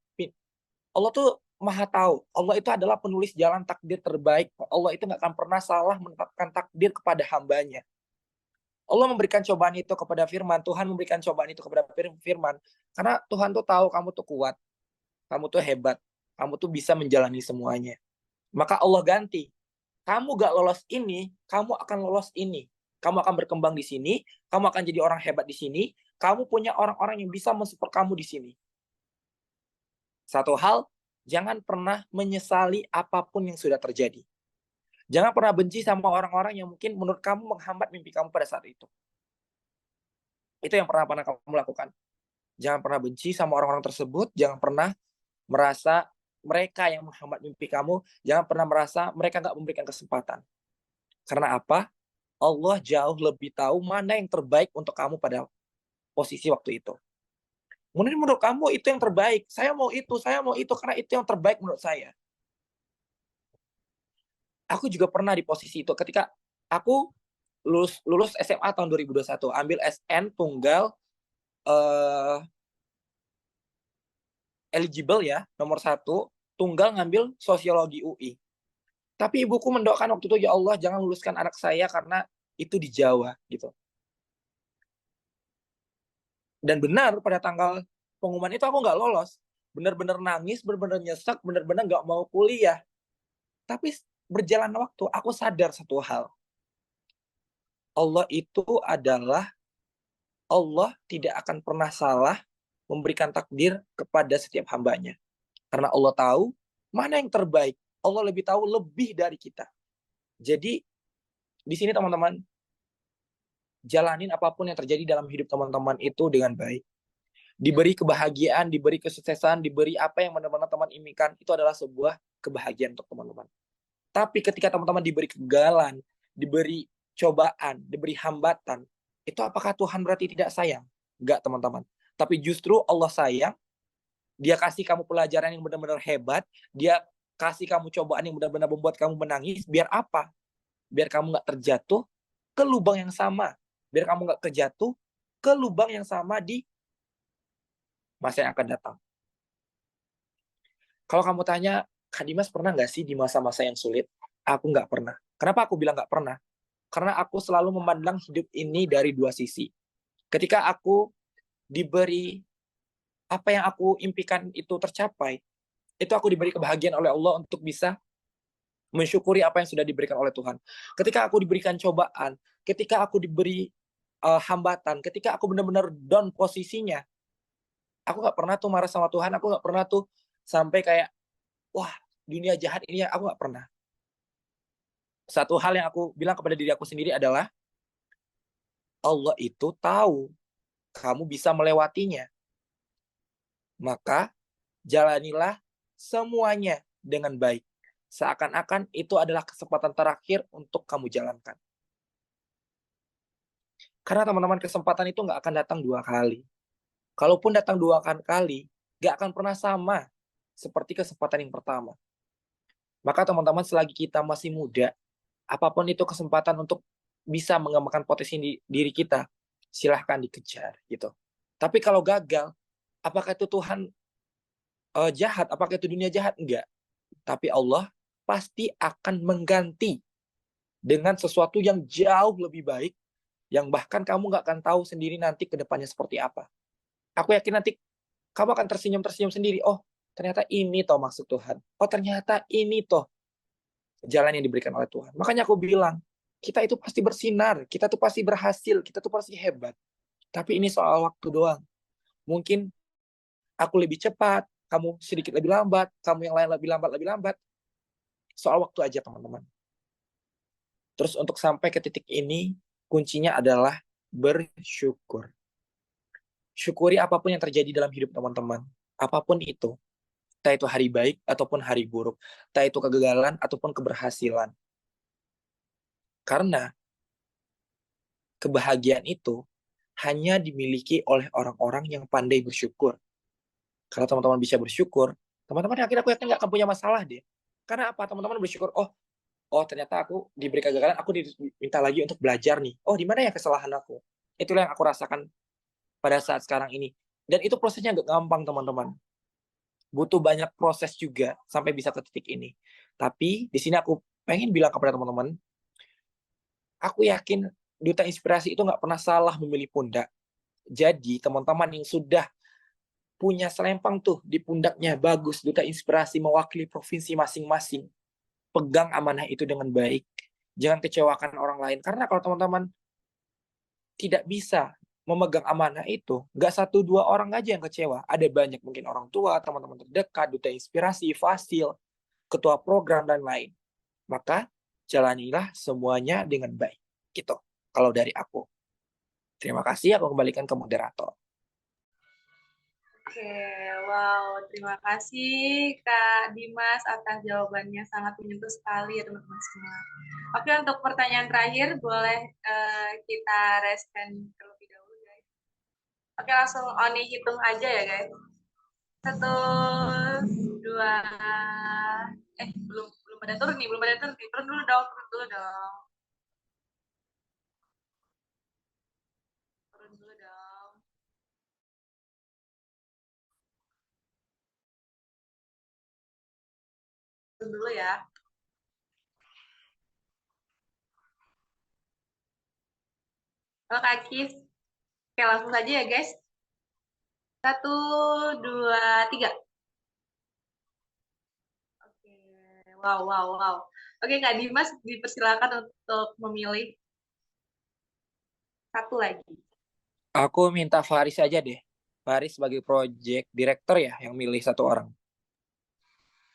tuh Maha tahu. Allah itu adalah penulis jalan takdir terbaik. Allah itu nggak akan pernah salah menetapkan takdir kepada hambanya. Allah memberikan cobaan itu kepada Firman, Tuhan memberikan cobaan itu kepada Firman, karena Tuhan tuh tahu kamu tuh kuat, kamu tuh hebat, kamu tuh bisa menjalani semuanya. Maka Allah ganti. Kamu gak lolos ini, kamu akan lolos ini. Kamu akan berkembang di sini, kamu akan jadi orang hebat di sini, kamu punya orang-orang yang bisa mensupport kamu di sini. Satu hal, jangan pernah menyesali apapun yang sudah terjadi. Jangan pernah benci sama orang-orang yang mungkin menurut kamu menghambat mimpi kamu pada saat itu. Itu yang pernah kamu lakukan. Jangan pernah benci sama orang-orang tersebut, jangan pernah merasa mereka yang menghambat mimpi kamu, jangan pernah merasa mereka nggak memberikan kesempatan. Karena apa? Allah jauh lebih tahu mana yang terbaik untuk kamu pada posisi waktu itu. Mungkin menurut kamu itu yang terbaik. Saya mau itu karena itu yang terbaik menurut saya. Aku juga pernah di posisi itu ketika aku lulus SMA tahun 2021, ambil SN tunggal eligible ya, nomor 1, tunggal ngambil sosiologi UI. Tapi ibuku mendoakan waktu itu, ya Allah jangan luluskan anak saya karena itu di Jawa gitu. Dan benar pada tanggal pengumuman itu aku nggak lolos. Benar-benar nangis, benar-benar nyesek, benar-benar nggak mau kuliah. Tapi berjalan waktu, aku sadar satu hal. Allah itu adalah, Allah tidak akan pernah salah memberikan takdir kepada setiap hambanya. Karena Allah tahu mana yang terbaik. Allah lebih tahu lebih dari kita. Jadi, di sini teman-teman, jalanin apapun yang terjadi dalam hidup teman-teman itu dengan baik. Diberi kebahagiaan, diberi kesuksesan, diberi apa yang benar-benar teman inginkan, itu adalah sebuah kebahagiaan untuk teman-teman. Tapi ketika teman-teman diberi kegagalan, diberi cobaan, diberi hambatan, itu apakah Tuhan berarti tidak sayang? Enggak, teman-teman. Tapi justru Allah sayang, Dia kasih kamu pelajaran yang benar-benar hebat, Dia kasih kamu cobaan yang benar-benar membuat kamu menangis, biar apa? Biar kamu nggak terjatuh ke lubang yang sama. Biar kamu nggak terjatuh ke lubang yang sama di masa yang akan datang. Kalau kamu tanya, Kak Dimas pernah nggak sih di masa-masa yang sulit? Aku nggak pernah. Kenapa aku bilang nggak pernah? Karena aku selalu memandang hidup ini dari dua sisi. Ketika aku diberi apa yang aku impikan itu tercapai, itu aku diberi kebahagiaan oleh Allah untuk bisa mensyukuri apa yang sudah diberikan oleh Tuhan. Ketika aku diberikan cobaan, ketika aku diberi hambatan, ketika aku benar-benar down posisinya, aku nggak pernah tuh marah sama Tuhan, aku nggak pernah tuh sampai kayak, wah dunia jahat ini, aku nggak pernah. Satu hal yang aku bilang kepada diri aku sendiri adalah, Allah itu tahu kamu bisa melewatinya. Maka jalanilah semuanya dengan baik. Seakan-akan itu adalah kesempatan terakhir untuk kamu jalankan. Karena teman-teman, kesempatan itu nggak akan datang 2 kali. Kalaupun datang 2 kali, nggak akan pernah sama seperti kesempatan yang pertama. Maka teman-teman, selagi kita masih muda, apapun itu kesempatan untuk bisa mengembangkan potensi diri kita, silahkan dikejar gitu. Tapi kalau gagal, apakah itu Tuhan jahat? Apakah itu dunia jahat? Enggak. Tapi Allah pasti akan mengganti dengan sesuatu yang jauh lebih baik, yang bahkan kamu nggak akan tahu sendiri nanti ke depannya seperti apa. Aku yakin nanti kamu akan tersenyum-tersenyum sendiri. Oh, ternyata ini toh maksud Tuhan. Oh, ternyata ini toh jalan yang diberikan oleh Tuhan. Makanya aku bilang, kita itu pasti bersinar, kita tuh pasti berhasil, kita tuh pasti hebat. Tapi ini soal waktu doang. Mungkin aku lebih cepat, kamu sedikit lebih lambat, kamu yang lain lebih lambat. Soal waktu aja, teman-teman. Terus untuk sampai ke titik ini, kuncinya adalah bersyukur. Syukuri apapun yang terjadi dalam hidup teman-teman. Apapun itu. Entah itu hari baik ataupun hari buruk. Entah itu kegagalan ataupun keberhasilan. Karena kebahagiaan itu hanya dimiliki oleh orang-orang yang pandai bersyukur. Kalau teman-teman bisa bersyukur, teman-teman aku yakin nggak akan punya masalah deh. Karena apa? Teman-teman bersyukur, oh ternyata aku diberi kegagalan, aku diminta lagi untuk belajar nih. Oh, di mana ya kesalahan aku? Itulah yang aku rasakan pada saat sekarang ini. Dan itu prosesnya nggak gampang, teman-teman. Butuh banyak proses juga sampai bisa ke titik ini. Tapi di sini aku pengen bilang kepada teman-teman, aku yakin Duta Inspirasi itu nggak pernah salah memilih pundak. Jadi teman-teman yang sudah punya selempang tuh di pundaknya, bagus, Duta Inspirasi mewakili provinsi masing-masing. Pegang amanah itu dengan baik. Jangan kecewakan orang lain. Karena kalau teman-teman tidak bisa memegang amanah itu, nggak 1-2 orang aja yang kecewa. Ada banyak, mungkin orang tua, teman-teman terdekat, Duta Inspirasi, Fasil, ketua program, dan lain. Maka jalanilah semuanya dengan baik. Gitu. Kalau dari aku. Terima kasih, aku kembalikan ke moderator. Oke, wow, terima kasih Kak Dimas atas jawabannya, sangat menyentuh sekali ya teman-teman semua. Oke, untuk pertanyaan terakhir boleh kita respon terlebih dahulu guys. Oke, langsung Oni hitung aja ya guys. 1, 2, belum pada turun nih, turun dulu dong. Dulu ya. Halo Kak Kis. Oke, langsung saja ya guys. 1, 2, 3. Oke, wow. Oke Kak Dimas, dipersilakan untuk memilih satu lagi. Aku minta Faris aja deh. Faris sebagai project director ya, yang milih 1 orang.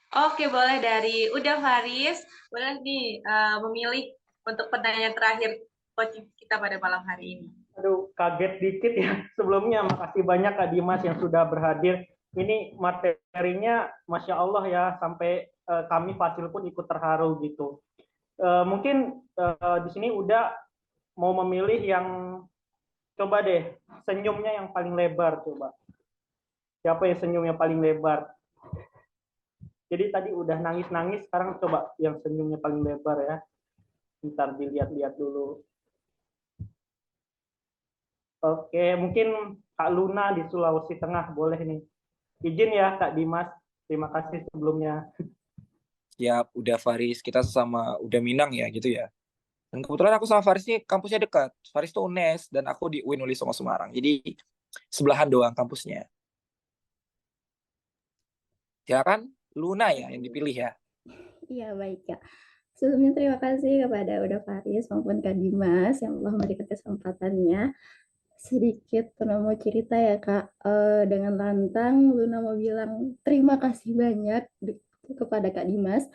Oke, boleh dari udah Faris, boleh nih memilih untuk pertanyaan terakhir coaching kita pada malam hari ini. Aduh, kaget dikit ya. Sebelumnya makasih banyak Kak Dimas yang sudah berhadir. Ini materinya Masya Allah ya, sampai kami Fasil pun ikut terharu gitu. Mungkin di sini udah mau memilih yang, coba deh, senyumnya yang paling lebar coba. Siapa yang senyumnya paling lebar? Jadi tadi udah nangis-nangis, sekarang coba yang senyumnya paling lebar ya. Ntar dilihat-lihat dulu. Oke, mungkin Kak Luna di Sulawesi Tengah boleh nih. Izin ya Kak Dimas, terima kasih sebelumnya. Siap, udah Faris, kita sama udah Minang ya gitu ya. Dan kebetulan aku sama Faris ini kampusnya dekat. Faris tuh UNES dan aku di UIN Uli Songo Semarang. Jadi sebelahan doang kampusnya. Silakan Luna ya yang dipilih ya. Iya, baik ya. Sebelumnya terima kasih kepada Uda Faris maupun Kak Dimas yang Allah memberikan kesempatannya. Sedikit pernah mau cerita ya Kak, dengan lantang Luna mau bilang terima kasih banyak kepada Kak Dimas.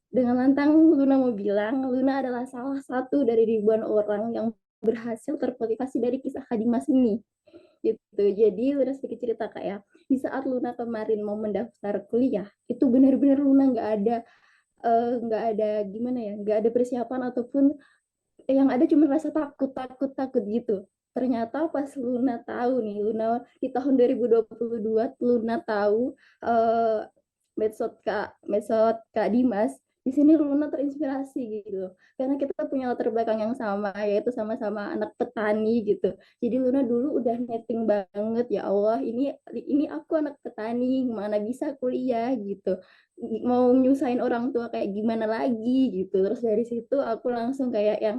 Dengan lantang Luna mau bilang Luna adalah salah satu dari ribuan orang yang berhasil termotivasi dari kisah Kak Dimas ini. Gitu. Jadi Luna sedikit cerita Kak ya, di saat Luna kemarin mau mendaftar kuliah, itu benar-benar Luna nggak ada gimana ya, nggak ada persiapan ataupun yang ada cuma rasa takut gitu. Ternyata pas Luna tahu nih, Luna di tahun 2022 Luna tahu medsos Kak Dimas, di sini Luna terinspirasi gitu. Karena kita punya latar belakang yang sama, yaitu sama-sama anak petani gitu. Jadi Luna dulu udah netting banget, ya Allah, ini aku anak petani, mana bisa kuliah gitu. Mau nyusahin orang tua kayak gimana lagi gitu. Terus dari situ aku langsung kayak yang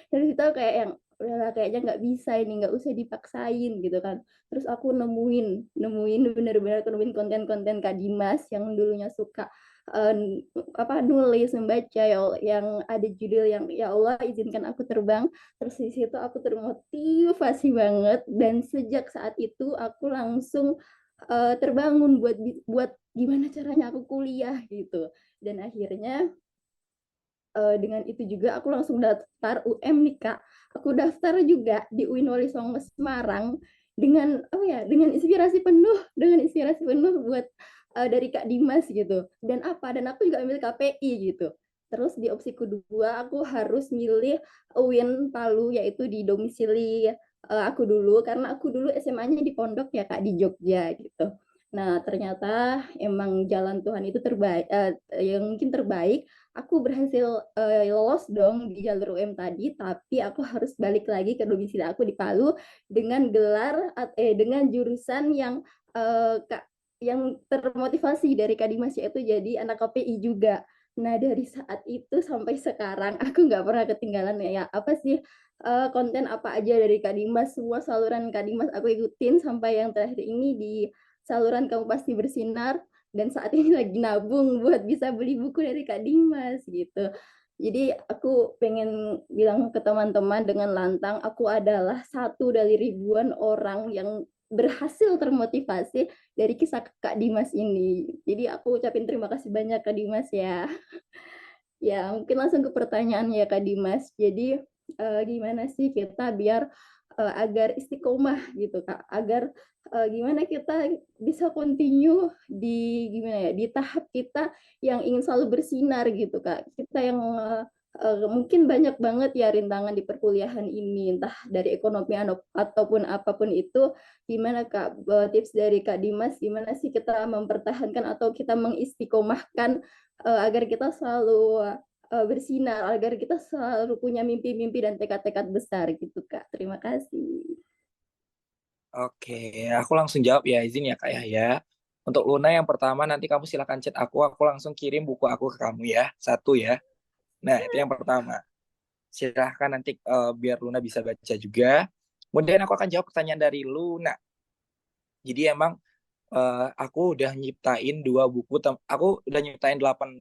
dari situ kayak yang udahlah kayaknya nggak bisa ini, nggak usah dipaksain gitu kan. Terus aku nemuin benar-benar nemuin konten-konten Kak Dimas yang dulunya suka nulis membaca yang ada judul yang ya Allah izinkan aku terbang. Terus di situ aku termotivasi banget dan sejak saat itu aku langsung terbangun buat gimana caranya aku kuliah gitu. Dan akhirnya dengan itu juga aku langsung daftar UM nih Kak. Aku daftar juga di UIN Wali Songo Semarang dengan dengan inspirasi penuh buat dari Kak Dimas gitu. Dan aku juga ambil KPI gitu. Terus di opsi kedua aku harus milih UIN Palu, yaitu di domisili aku dulu, karena aku dulu SMA-nya di Pondok ya Kak, di Jogja gitu. Nah ternyata emang jalan Tuhan itu terbaik, yang mungkin terbaik. Aku berhasil lolos dong di jalur UM tadi, tapi aku harus balik lagi ke domisili aku di Palu dengan dengan jurusan yang termotivasi dari Kak Dimas, yaitu jadi anak KPI juga. Nah, dari saat itu sampai sekarang aku nggak pernah ketinggalan ya. Apa sih konten apa aja dari Kak Dimas, semua saluran Kak Dimas aku ikutin sampai yang terakhir ini di saluran Kamu Pasti Bersinar, dan saat ini lagi nabung buat bisa beli buku dari Kak Dimas gitu. Jadi aku pengen bilang ke teman-teman dengan lantang, aku adalah satu dari ribuan orang yang berhasil termotivasi dari kisah Kak Dimas ini. Jadi aku ucapin terima kasih banyak Kak Dimas ya. Ya, mungkin langsung ke pertanyaan ya Kak Dimas. Jadi gimana sih kita biar agar istiqomah gitu Kak, agar gimana kita bisa continue di gimana ya, di tahap kita yang ingin selalu bersinar gitu Kak. Kita yang mungkin banyak banget ya rintangan di perkuliahan ini, entah dari ekonomi ataupun apapun itu. Gimana Kak, tips dari Kak Dimas, gimana sih kita mempertahankan atau kita mengistiqomahkan agar kita selalu bersinar, agar kita selalu punya mimpi-mimpi dan tekad-tekad besar gitu Kak. Terima kasih. Oke, aku langsung jawab ya, izin ya Kak ya. Untuk Luna yang pertama, nanti kamu silakan chat aku langsung kirim buku aku ke kamu ya, satu ya. Nah, itu yang pertama. Silahkan nanti biar Luna bisa baca juga. Kemudian aku akan jawab pertanyaan dari Luna. Jadi emang aku udah nyiptain 2 buku, aku udah nyiptain 8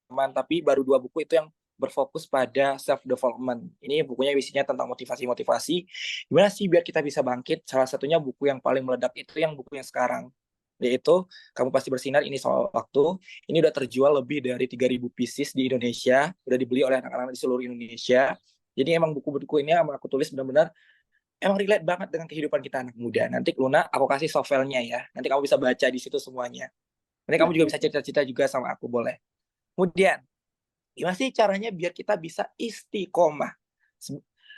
teman, tapi baru 2 buku itu yang berfokus pada self development. Ini bukunya isinya tentang motivasi-motivasi. Gimana sih biar kita bisa bangkit? Salah satunya buku yang paling meledak itu yang buku yang sekarang, yaitu Kamu Pasti Bersinar, Ini Soal Waktu. Ini udah terjual lebih dari 3.000 pieces di Indonesia, udah dibeli oleh anak-anak di seluruh Indonesia. Jadi emang buku-buku ini yang aku tulis benar-benar emang relate banget dengan kehidupan kita anak muda. Nanti Luna, aku kasih sovelnya ya. Nanti kamu bisa baca di situ semuanya. Nanti kamu juga bisa cerita-cerita juga sama aku, boleh. Kemudian, gimana sih caranya biar kita bisa istiqomah?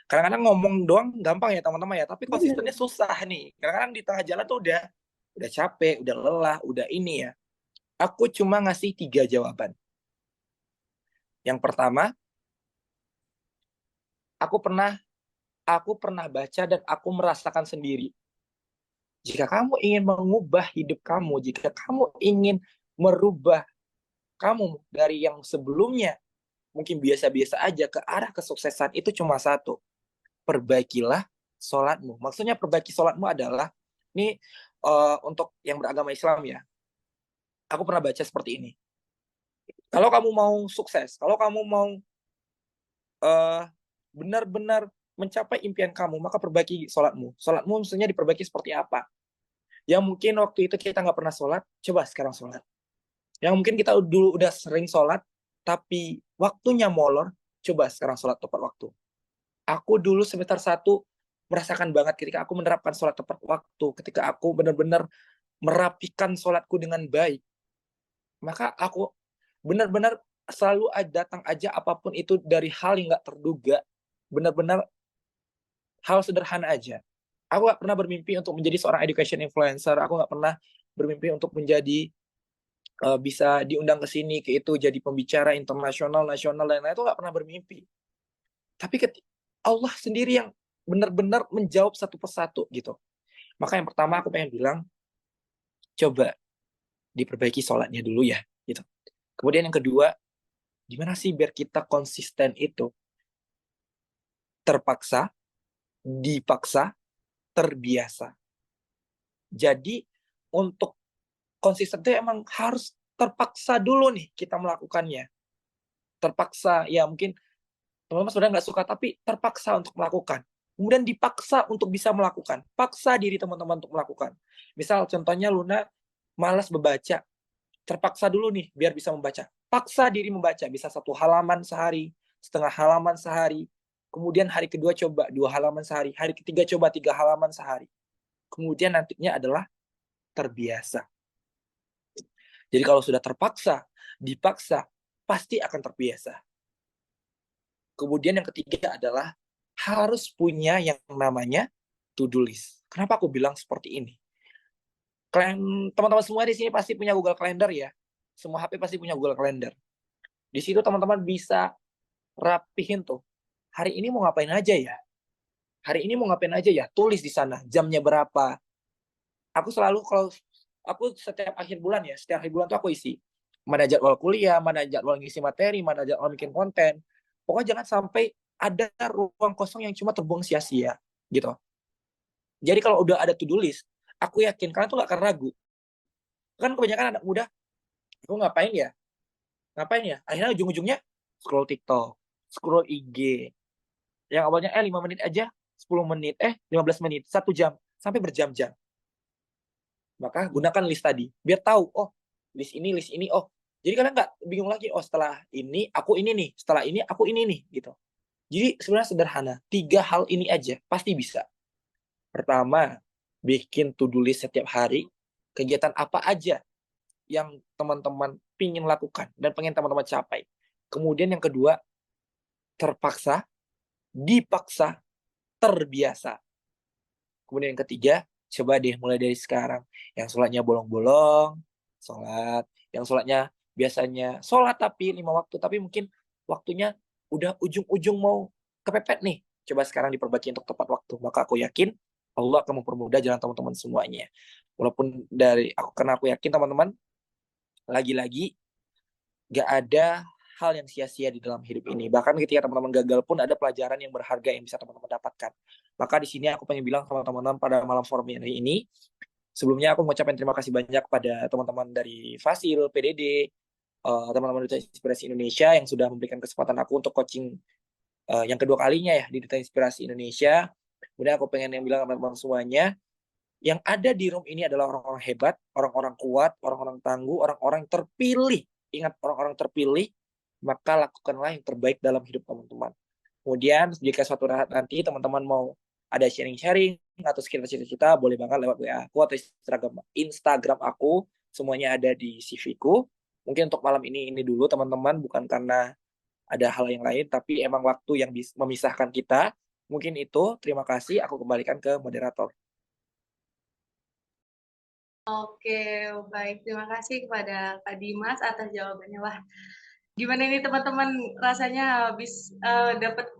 Kadang-kadang ngomong doang gampang ya teman-teman ya, tapi konsistennya susah nih. Kadang-kadang di tengah jalan tuh udah capek, udah lelah, udah ini ya. Aku cuma ngasih 3 jawaban. Yang pertama, aku pernah baca dan aku merasakan sendiri. Jika kamu ingin mengubah hidup kamu, jika kamu ingin merubah kamu dari yang sebelumnya mungkin biasa-biasa aja ke arah kesuksesan, itu cuma satu. Perbaikilah sholatmu. Maksudnya perbaiki sholatmu adalah, ini untuk yang beragama Islam ya. Aku pernah baca seperti ini. Kalau kamu mau sukses, kalau kamu mau benar-benar mencapai impian kamu, maka perbaiki sholatmu. Sholatmu maksudnya diperbaiki seperti apa? Yang mungkin waktu itu kita nggak pernah sholat, coba sekarang sholat. Yang mungkin kita dulu udah sering sholat, tapi waktunya molor, coba sekarang sholat tepat waktu. Aku dulu semester 1 merasakan banget ketika aku menerapkan sholat tepat waktu, ketika aku benar-benar merapikan sholatku dengan baik, maka aku benar-benar selalu datang aja apapun itu dari hal yang nggak terduga, benar-benar hal sederhana aja. Aku nggak pernah bermimpi untuk menjadi seorang education influencer, aku nggak pernah bermimpi untuk menjadi bisa diundang ke sini, ke itu, jadi pembicara internasional, nasional, dan lain-lain, itu nggak pernah bermimpi. Tapi Allah sendiri yang benar-benar menjawab satu persatu gitu. Maka yang pertama aku pengen bilang, coba diperbaiki sholatnya dulu ya. Gitu. Kemudian yang kedua, gimana sih biar kita konsisten itu? Terpaksa, dipaksa, terbiasa. Jadi untuk konsisten itu emang harus terpaksa dulu nih kita melakukannya. Terpaksa, ya mungkin teman-teman sebenarnya nggak suka, tapi terpaksa untuk melakukan. Kemudian dipaksa untuk bisa melakukan. Paksa diri teman-teman untuk melakukan. Misal contohnya Luna malas membaca. Terpaksa dulu nih biar bisa membaca. Paksa diri membaca. Bisa 1 halaman sehari, setengah halaman sehari. Kemudian hari kedua coba 2 halaman sehari. Hari ketiga coba 3 halaman sehari. Kemudian nantinya adalah terbiasa. Jadi kalau sudah terpaksa, dipaksa, pasti akan terbiasa. Kemudian yang ketiga adalah harus punya yang namanya to-do list. Kenapa aku bilang seperti ini? Teman-teman semua di sini pasti punya Google Calendar ya. Semua HP pasti punya Google Calendar. Di situ teman-teman bisa rapihin tuh. Hari ini mau ngapain aja ya? Hari ini mau ngapain aja ya? Tulis di sana jamnya berapa. Aku selalu kalau aku setiap akhir bulan ya, setiap akhir bulan tuh aku isi mana jadwal kuliah, mana jadwal ngisi materi, mana jadwal bikin konten. Pokoknya jangan sampai ada ruang kosong yang cuma terbuang sia-sia gitu. Jadi kalau udah ada to-do list, aku yakin kalian tuh gak akan ragu. Kan kebanyakan anak muda, aku ngapain ya? Akhirnya ujung-ujungnya scroll TikTok, scroll IG. Yang awalnya 5 menit aja, 10 menit, 15 menit, 1 jam, sampai berjam-jam. Maka gunakan list tadi, biar tahu, oh list ini, oh. Jadi kalian nggak bingung lagi, oh setelah ini aku ini nih, setelah ini aku ini nih, gitu. Jadi sebenarnya sederhana, 3 hal ini aja pasti bisa. Pertama, bikin to-do list setiap hari, kegiatan apa aja yang teman-teman pingin lakukan dan pengen teman-teman capai. Kemudian yang kedua, terpaksa, dipaksa, terbiasa. Kemudian yang ketiga, coba deh mulai dari sekarang. Yang sholatnya bolong-bolong, sholat. Yang sholatnya biasanya sholat tapi 5 waktu, tapi mungkin waktunya udah ujung-ujung mau kepepet nih. Coba sekarang diperbaiki untuk tepat waktu. Maka aku yakin Allah akan mempermudah jalan teman-teman semuanya. Walaupun karena aku yakin teman-teman, lagi-lagi gak ada hal yang sia-sia di dalam hidup ini. Bahkan ketika teman-teman gagal pun ada pelajaran yang berharga yang bisa teman-teman dapatkan. Maka di sini aku pengen bilang sama teman-teman pada malam forum ini, sebelumnya aku mengucapkan terima kasih banyak pada teman-teman dari Fasil, PDD, teman-teman Duta Inspirasi Indonesia yang sudah memberikan kesempatan aku untuk coaching yang kedua kalinya ya di Duta Inspirasi Indonesia. Kemudian aku pengen yang bilang sama teman-teman semuanya, yang ada di room ini adalah orang-orang hebat, orang-orang kuat, orang-orang tangguh, orang-orang terpilih. Ingat, orang-orang terpilih, maka lakukanlah yang terbaik dalam hidup teman-teman. Kemudian jika suatu saat nanti teman-teman mau ada sharing-sharing atau sekitar cita-cita, boleh banget lewat WA aku atau Instagram aku, semuanya ada di CV-ku. Mungkin untuk malam ini dulu teman-teman, bukan karena ada hal yang lain, tapi emang waktu yang memisahkan kita. Mungkin itu, terima kasih, aku kembalikan ke moderator. Oke, baik. Terima kasih kepada Kak Dimas atas jawabannya. Wah, gimana ini teman-teman rasanya habis dapat